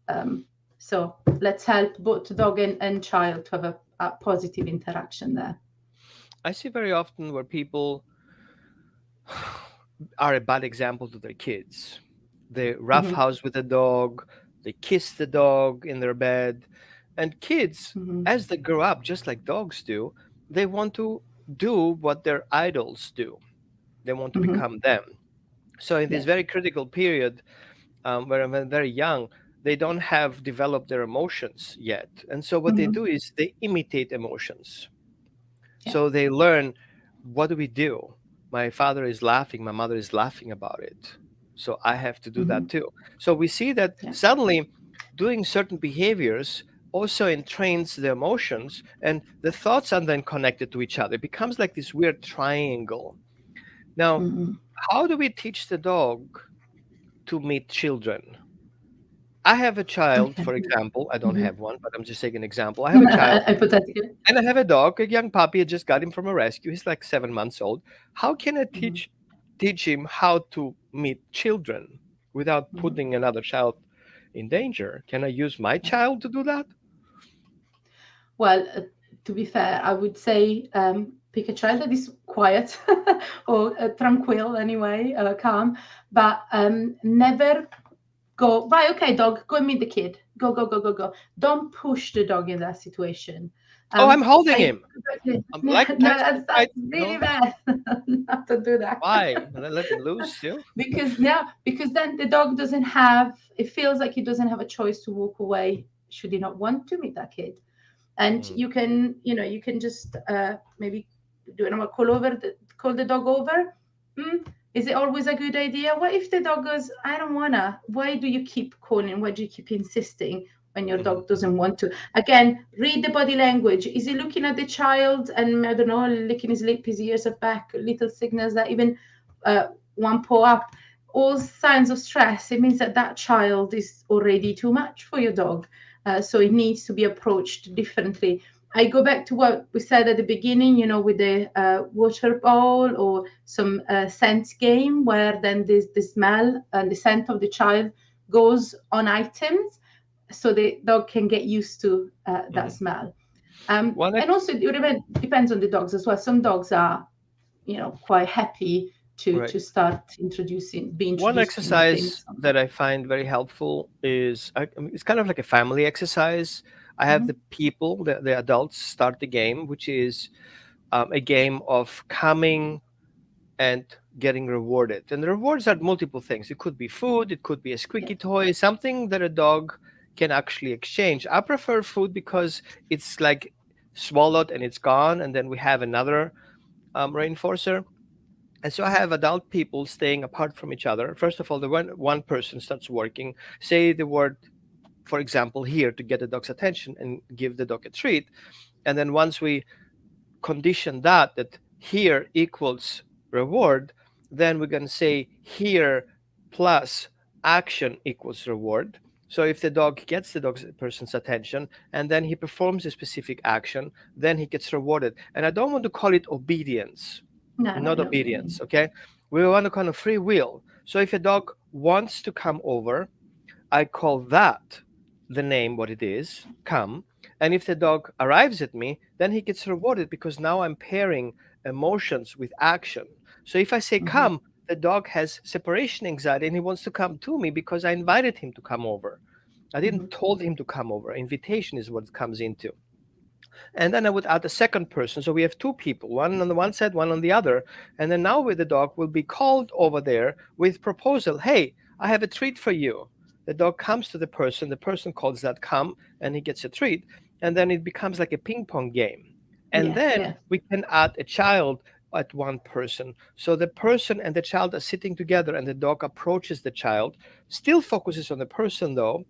Um, so let's help both dog and child to have a positive interaction there. I see very often where people are a bad example to their kids. They Hmm. roughhouse with the dog, they kiss the dog in their bed, and kids, Hmm. as they grow up, just like dogs do, they want to do what their idols do. They want to Hmm. become them. So in this Yeah. very critical period, when they're very young, they don't have developed their emotions yet, and so what they Hmm. do is they imitate emotions. Yeah. So they learn, what do we do? My father is laughing, my mother is laughing about it. So I have to do Hmm. that too. So we see that Yeah. suddenly doing certain behaviors also entrains the emotions, and the thoughts are then connected to each other. It becomes like this weird triangle. Now, Hmm. how do we teach the dog to meet children? I have a child, Okay. for example. I don't Hmm. have one, but I'm just taking an example. I have a child. Hypothetically. And I have a dog, a young puppy. I just got him from a rescue. He's like 7 months old. How can I Hmm. teach him how to meet children without Hmm. putting another child in danger? Can I use my Yeah. child to do that? Well, to be fair, I would say pick a child that is quiet or tranquil anyway, calm, but never go, right, okay, dog, go and meet the kid. Go, go, go, go, go. Don't push the dog in that situation. Oh, I'm holding I him. no, Like times that's right? really No, bad not to do that. why? Let him loose still. Because then the dog doesn't have, it feels like he doesn't have a choice to walk away should he not want to meet that kid. And Mm, you can just maybe do a call the dog over. mm, is it always a good idea? What if the dog goes, I don't wanna? Why do you keep calling? Why do you keep insisting when your mhm, dog doesn't want to? Again, read the body language. Is he looking at the child and, I don't know, licking his lip, his ears are back, little signals that even uh, one paw up, all signs of stress? It means that that child is already too much for your dog, so it needs to be approached differently. I go back to what we said at the beginning, with the water bowl or some scent game, where then the smell and the scent of the child goes on items, so the dog can get used to that mhm. smell. One And ex- also, it depends on the dogs as well. Some dogs are, quite happy to right. to start be One introduced to new exercise things. that I find very helpful is it's kind of like a family exercise. I have Mhm. the people, the adults, start the game, which is a game of coming and getting rewarded. And the rewards are multiple things. It could be food, it could be a Yeah. squeaky toy, something that a dog can actually exchange. I prefer food because it's like swallowed and it's gone, and then we have another reinforcer. And so I have adult people staying apart from each other. First of all, the one person starts working, say the word, for example, here to get the dog's attention and give the dog a treat. And then once we condition that here equals reward, then we're going to say here plus action equals reward. So if the dog gets the dog's person's attention and then he performs a specific action, then he gets rewarded. And I don't want to call it obedience, No, no, I not know what you mean. obedience, okay? We want to kind of free will. So if a dog wants to come over, I call that the name what it is, come. And if the dog arrives at me, then he gets rewarded because now I'm pairing emotions with action. So if I say Hmm. come, the dog has separation anxiety and he wants to come to me because I invited him to come over. I Hmm. didn't told him to come over. Invitation is what it comes into. And then I would add a second person. So we have two people, one on the one side, one on the other. And then now with the dog will be called over there with proposal. Hey, I have a treat for you. The dog comes to the person calls that come, and he gets a treat. And then it becomes like a ping pong game. And Yeah, then yeah. we can add a child at one person. So the person and the child are sitting together, and the dog approaches the child, still focuses on the person though,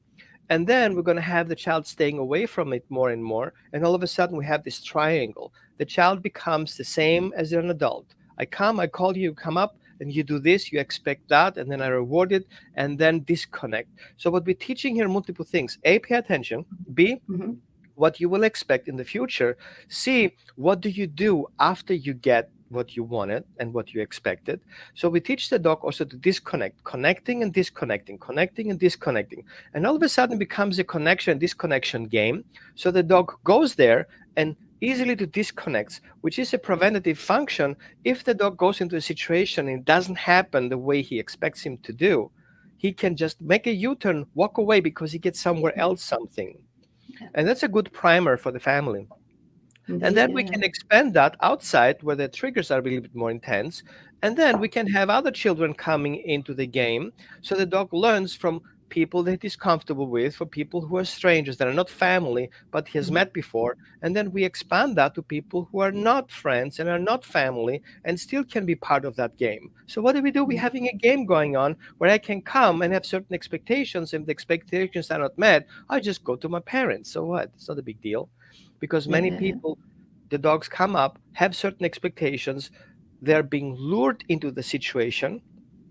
and then we're going to have the child staying away from it more and more, and all of a sudden we have this triangle. The child becomes the same as an adult. I come, I call you, you come up, and you do this, you expect that, and then I reward it, and then disconnect. So what we're teaching here, multiple things: A, pay attention; B, Hmm. what you will expect in the future; C, what do you do after you get what you wanted and what you expected. So we teach the dog also to disconnect, connecting and disconnecting, connecting and disconnecting. And all of a sudden it becomes a connection disconnection game. So the dog goes there and easily to disconnects, which is a preventative function. If the dog goes into a situation and it doesn't happen the way he expects him to do, he can just make a U-turn, walk away because he gets somewhere else something. Yeah. And that's a good primer for the family. And Indeed, then yeah, we yeah. can expand that outside where the triggers are a little bit more intense. And then we can have other children coming into the game. So the dog learns from people that he's comfortable with, for people who are strangers, that are not family, but he has Mhm. met before. And then we expand that to people who are not friends and are not family and still can be part of that game. So what do? We're Mhm. having a game going on where I can come and have certain expectations. If the expectations are not met, I just go to my parents. So what? It's not a big deal, because Yeah, many yeah, yeah. people, the dogs come up, have certain expectations, they're being lured into the situation,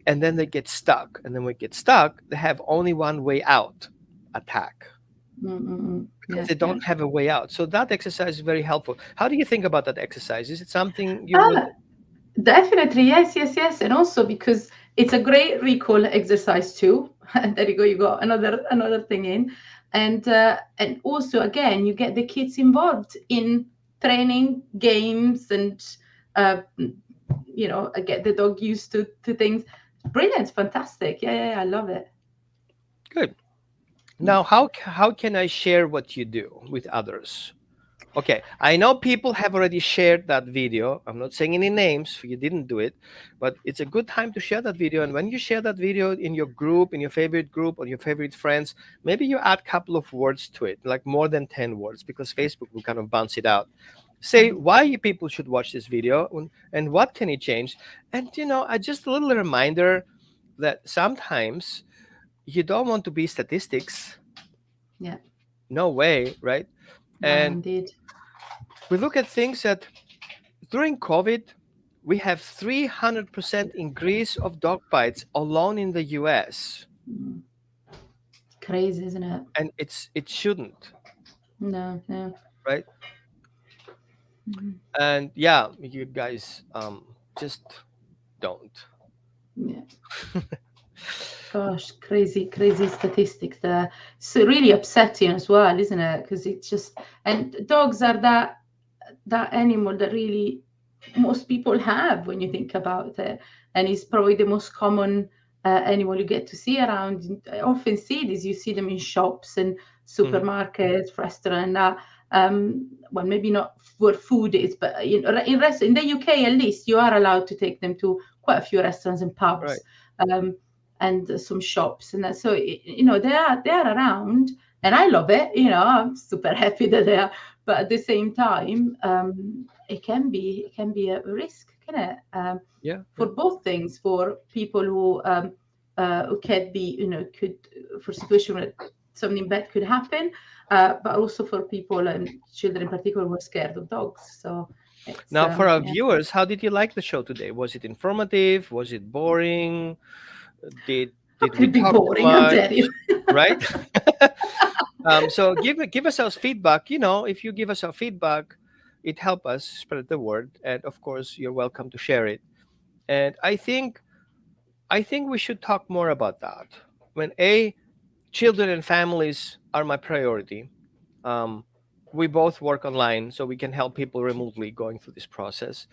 and then they get stuck. And then when they get stuck, they have only one way out: attack, Mm-mm-mm. because Yeah, they yeah. don't have a way out. So that exercise is very helpful. How do you think about that exercise? Is it something you would? Ah, definitely, yes, yes, yes. And also because it's a great recall exercise too. There you go, you got another thing in. And also again, you get the kids involved in training games and get the dog used to things. Brilliant, fantastic. Yeah, yeah, yeah, I love it. Good. Yeah. Now, how can I share what you do with others? Okay, I know people have already shared that video. I'm not saying any names, you didn't do it, but it's a good time to share that video. And when you share that video in your group, in your favorite group, or your favorite friends, maybe you add a couple of words to it, like more than 10 words, because Facebook will kind of bounce it out. Say Mhm. why people should watch this video, and what can it change. And, just a little reminder that sometimes you don't want to be statistics. Yeah. No way, right? No, And indeed. we look at things that during COVID, we have 300% increase of dog bites alone in the US, Mm. Crazy, isn't it? and it shouldn't, No, no. right? Mhm. And yeah, you guys just don't. Yeah. Gosh, crazy, crazy statistics there. So really upsetting as well, isn't it? Because it's just, and dogs are that animal that really most people have when you think about it, and it's probably the most common animal you get to see around. I often see this. You see them in shops and Mhm. supermarkets, restaurants, and that. Well, maybe not where food is, but in the UK at least, you are allowed to take them to quite a few restaurants and Right. pubs. Um, and some shops and that, so they are around, and I love it. I'm super happy that they are, but at the same time, it can be a risk, can it? Yeah, For yeah. both things, for people who can be, could, for situation where something bad could happen, but also for people and children in particular who are scared of dogs. So it's Now, for our yeah, viewers, how did you like the show today? Was it informative? Was it boring? Did how did we could be talk too boring, I'll much? tell you. Right? So give us our feedback. If you give us our feedback, it help us spread the word, and of course, you're welcome to share it. And I think we should talk more about that. When children and families are my priority. Um, we both work online, so we can help people remotely going through this process.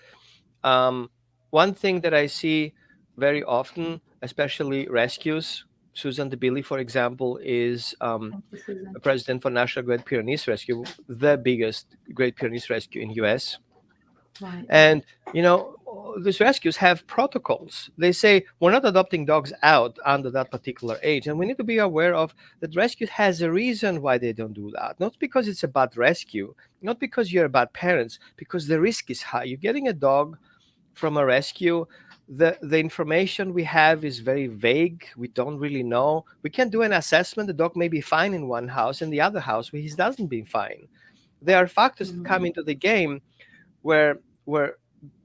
Um, One thing that I see very often, especially rescues, Susan DeBilly, for example, is Thank you, Susan. a president for National Great Pyrenees Rescue, the biggest Great Pyrenees Rescue in US. Right. And these rescues have protocols. They say we're not adopting dogs out under that particular age, and we need to be aware of that. Rescue has a reason why they don't do that. Not because it's a bad rescue, not because you're bad parents, because the risk is high. You're getting a dog from a rescue, the information we have is very vague. We don't really know. We can do an assessment. The dog may be fine in one house, in the other house he doesn't be fine. There are factors that come Mhm. into the game where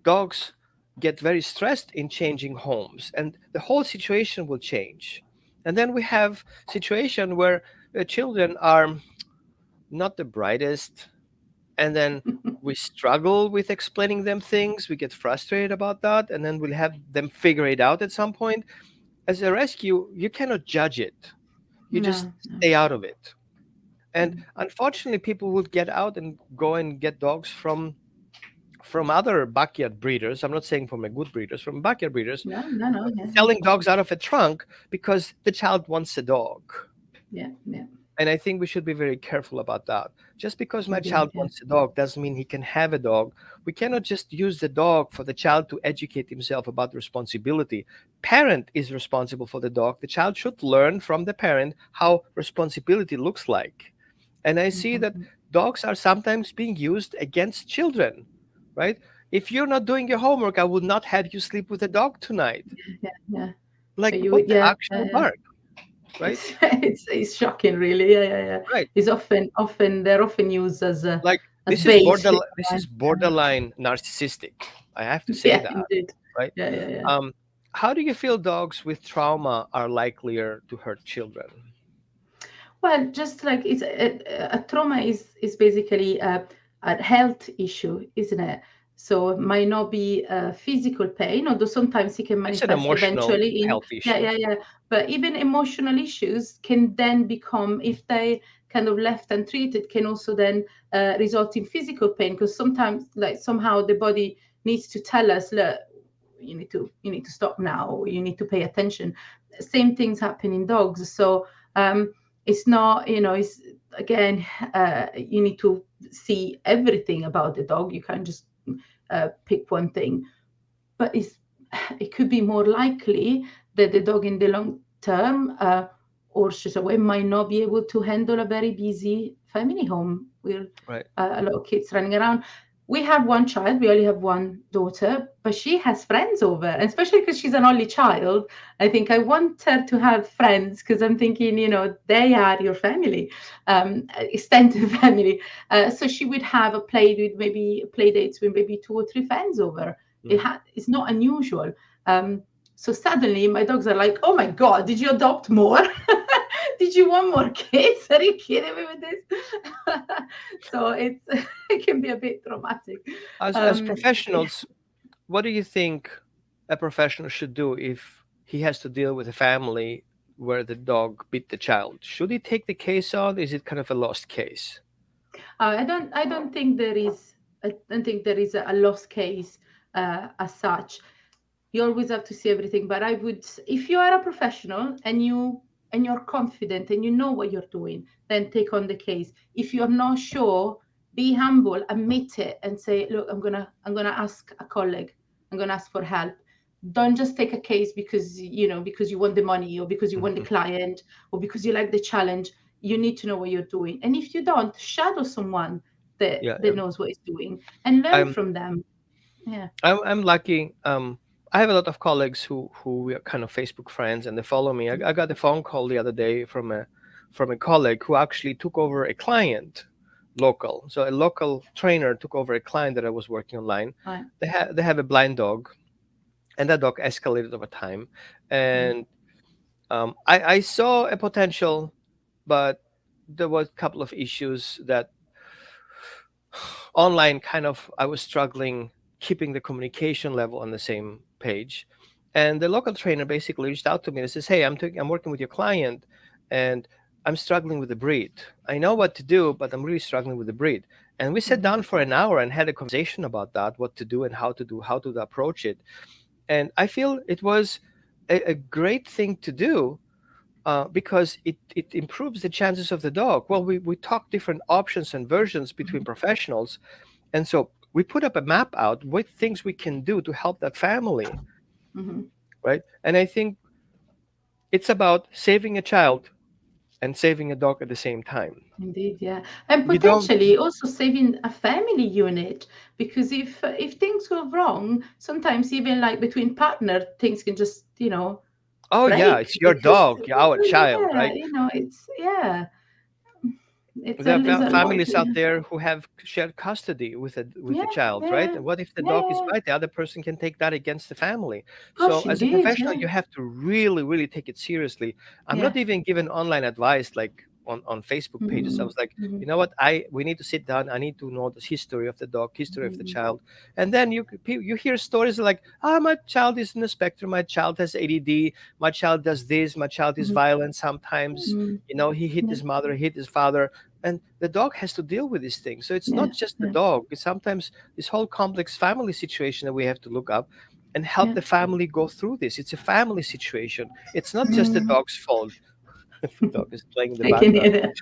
dogs get very stressed in changing homes, and the whole situation will change. And then we have situation where the children are not the brightest, and then we struggle with explaining them things. We get frustrated about that, and then we'll have them figure it out at some point. As a rescue, you cannot judge it. You just No, no. stay out of it. And Mm. unfortunately, people would get out and go and get dogs from other backyard breeders. I'm not saying from a good breeders, from backyard breeders, No, no, no. Yeah, yeah, selling dogs out of a trunk because the child wants a dog. yeah, yeah. And I think we should be very careful about that. Just because my Indeed, child yeah. wants a dog doesn't mean he can have a dog. We cannot just use the dog for the child to educate himself about responsibility. Parent is responsible for the dog. The child should learn from the parent how responsibility looks like. And I see that Mhm. dogs are sometimes being used against children, right? If you're not doing your homework, I would not have you sleep with a dog tonight. Yeah, yeah. Like, You what would, the yeah, yeah, actual yeah. bark, right? It's shocking, really. Yeah, yeah, yeah. Right. It's often they're often used Like, as bait. this is Yeah, borderline narcissistic. I have to say yeah, that, indeed. right? Yeah, yeah, yeah. Um, how do you feel dogs with trauma are likelier to hurt children? Well, just like a trauma is basically a health issue, isn't it? So it might not be physical pain, although sometimes it can It's an manifest emotional eventually in, health yeah, issue. yeah, yeah. But even emotional issues can then become, if they kind of left untreated, can also then result in physical pain, because sometimes, like, somehow the body needs to tell us, look, you need to stop now, or you need to pay attention. Same things happen in dogs. So it's not, it's, again, you need to see everything about the dog. You can't just pick one thing. But it could be more likely that the dog in the long term, or straight away, might not be able to handle a very busy family home with Right. a lot of kids running around. We have one child, we only have one daughter, but she has friends over, and especially because she's an only child. I think I want her to have friends, because I'm thinking, they are your family, extended family. So she would have a play dates with maybe two or three friends over. Mm. It's not unusual. Um, so suddenly my dogs are like, "Oh my God, did you adopt more? Did you want more kids? Are you kidding me with this?" So it can be a bit traumatic. As professionals, what do you think a professional should do if he has to deal with a family where the dog bit the child? Should he take the case on? Is it kind of a lost case? I don't think there is. I don't think there is a lost case as such. You always have to see everything, but I would, if you are a professional and you're confident and you know what you're doing, then take on the case. If you're not sure, be humble, admit it, and say, look, I'm gonna ask a colleague, I'm gonna ask for help. Don't just take a case because you want the money, or because you want the Mhm. client, or because you like the challenge. You need to know what you're doing, and if you don't, shadow someone that Yeah, that yeah. knows what he's doing, and learn I'm from them. Yeah. I'm lucky. I have a lot of colleagues who we are kind of Facebook friends and they follow me. I got a phone call the other day from a colleague who actually took over a client local. So a local trainer took over a client that I was working online. Right. They have a blind dog, and that dog escalated over time. Mm. And I saw a potential, but there was a couple of issues that online kind of I was struggling keeping the communication level on the same page. And the local trainer basically reached out to me and says, "Hey, I'm working with your client, and I'm struggling with the breed. I know what to do, but I'm really struggling with the breed." And we sat Mhm. down for an hour and had a conversation about that, what to do and how to approach it. And I feel it was a great thing to do, because it improves the chances of the dog. Well, we talk different options and versions between Mhm. professionals, and so we put up a map out with things we can do to help that family, Mhm. right? And I think it's about saving a child and saving a dog at the same time. Indeed, yeah, and You don't. potentially also saving a family unit, because if things go wrong, sometimes even like between partner, things can just Oh yeah, break it's your because dog, our child, yeah, right? it's yeah, There are it's a lot. families out there who have shared custody with Yeah, the child, right? yeah, And what if the dog is yeah. bite? The other person can take that against the family. So Gosh, as a indeed, professional, yeah, you have to really, really take it seriously. I'm yeah. not even given online advice like on Facebook pages. I Mm-hmm. was like, Mm-hmm. you know what? We need to sit down. I need to know the history of the dog, history of the Mm-hmm. child, and then you hear stories like, ah, my child is in the spectrum. My child has ADD. My child does this. My child is violent sometimes. Mm-hmm. He hit Yeah, his mother, hit his father, and the dog has to deal with these things. So it's yeah, not just the yeah, dog, it's sometimes this whole complex family situation that we have to look up and help yeah. the family go through this. It's a family situation. It's not just the Mm. dog's fault. If the dog is playing in the I can background. hear that.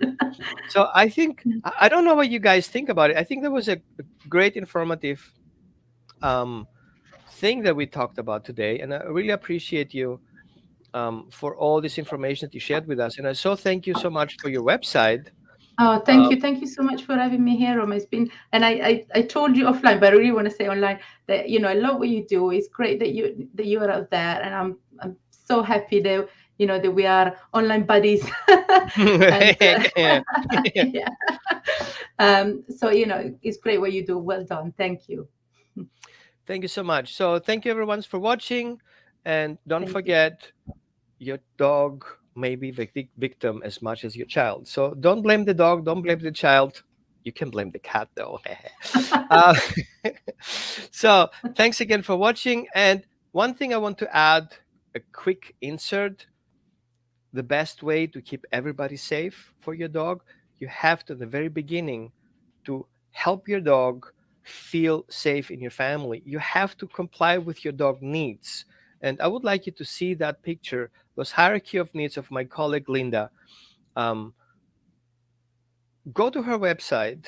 So I think I don't know what you guys think about it. I think there was a great informative um, thing that we talked about today, and I really appreciate you for all this information that you shared with us. And I so thank you so much for your website. Oh, Um, thank you so much for having me here, Roma. It's been, and I told you offline, but I really want to say online that I love what you do. It's great that you are out there, and I'm so happy that that we are online buddies, and yeah. yeah. So it's great what you do. Well done. Thank you. Thank you so much. So thank you everyone for watching, and don't Thank you. forget your dog may be the victim as much as your child. So don't blame the dog, don't blame the child. You can blame the cat though. uh, so thanks again for watching. And one thing I want to add, a quick insert: the best way to keep everybody safe for your dog, you have to, at the very beginning, to help your dog feel safe in your family. You have to comply with your dog needs. And I would like you to see that picture, those hierarchy of needs of my colleague Linda. Um, Go to her website,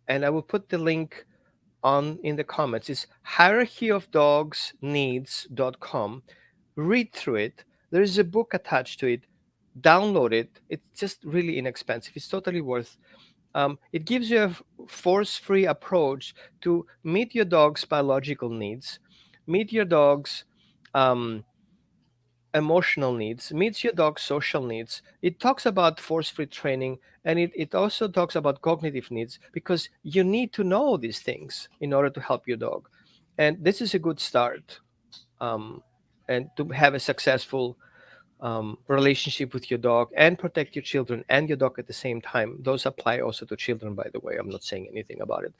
and I will put the link on in the comments. It's hierarchyofdogsneeds.com. Read through it. There is a book attached to it. Download it. It's just really inexpensive. It's totally worth. It gives you a force-free approach to meet your dog's biological needs, meet your dog's um, emotional needs, meets your dog's social needs. It talks about force-free training, and it also talks about cognitive needs, because you need to know these things in order to help your dog. And this is a good start. Um, and to have a successful relationship with your dog and protect your children and your dog at the same time. Those apply also to children, by the way. I'm not saying anything about it.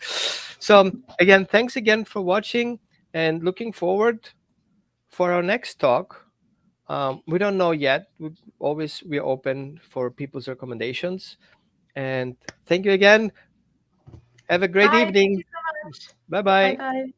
So, again, thanks again for watching, and looking forward for our next talk. We don't know yet. We're open for people's recommendations. And thank you again. Have a great Bye. Thank evening. you so much. Bye Bye bye. bye.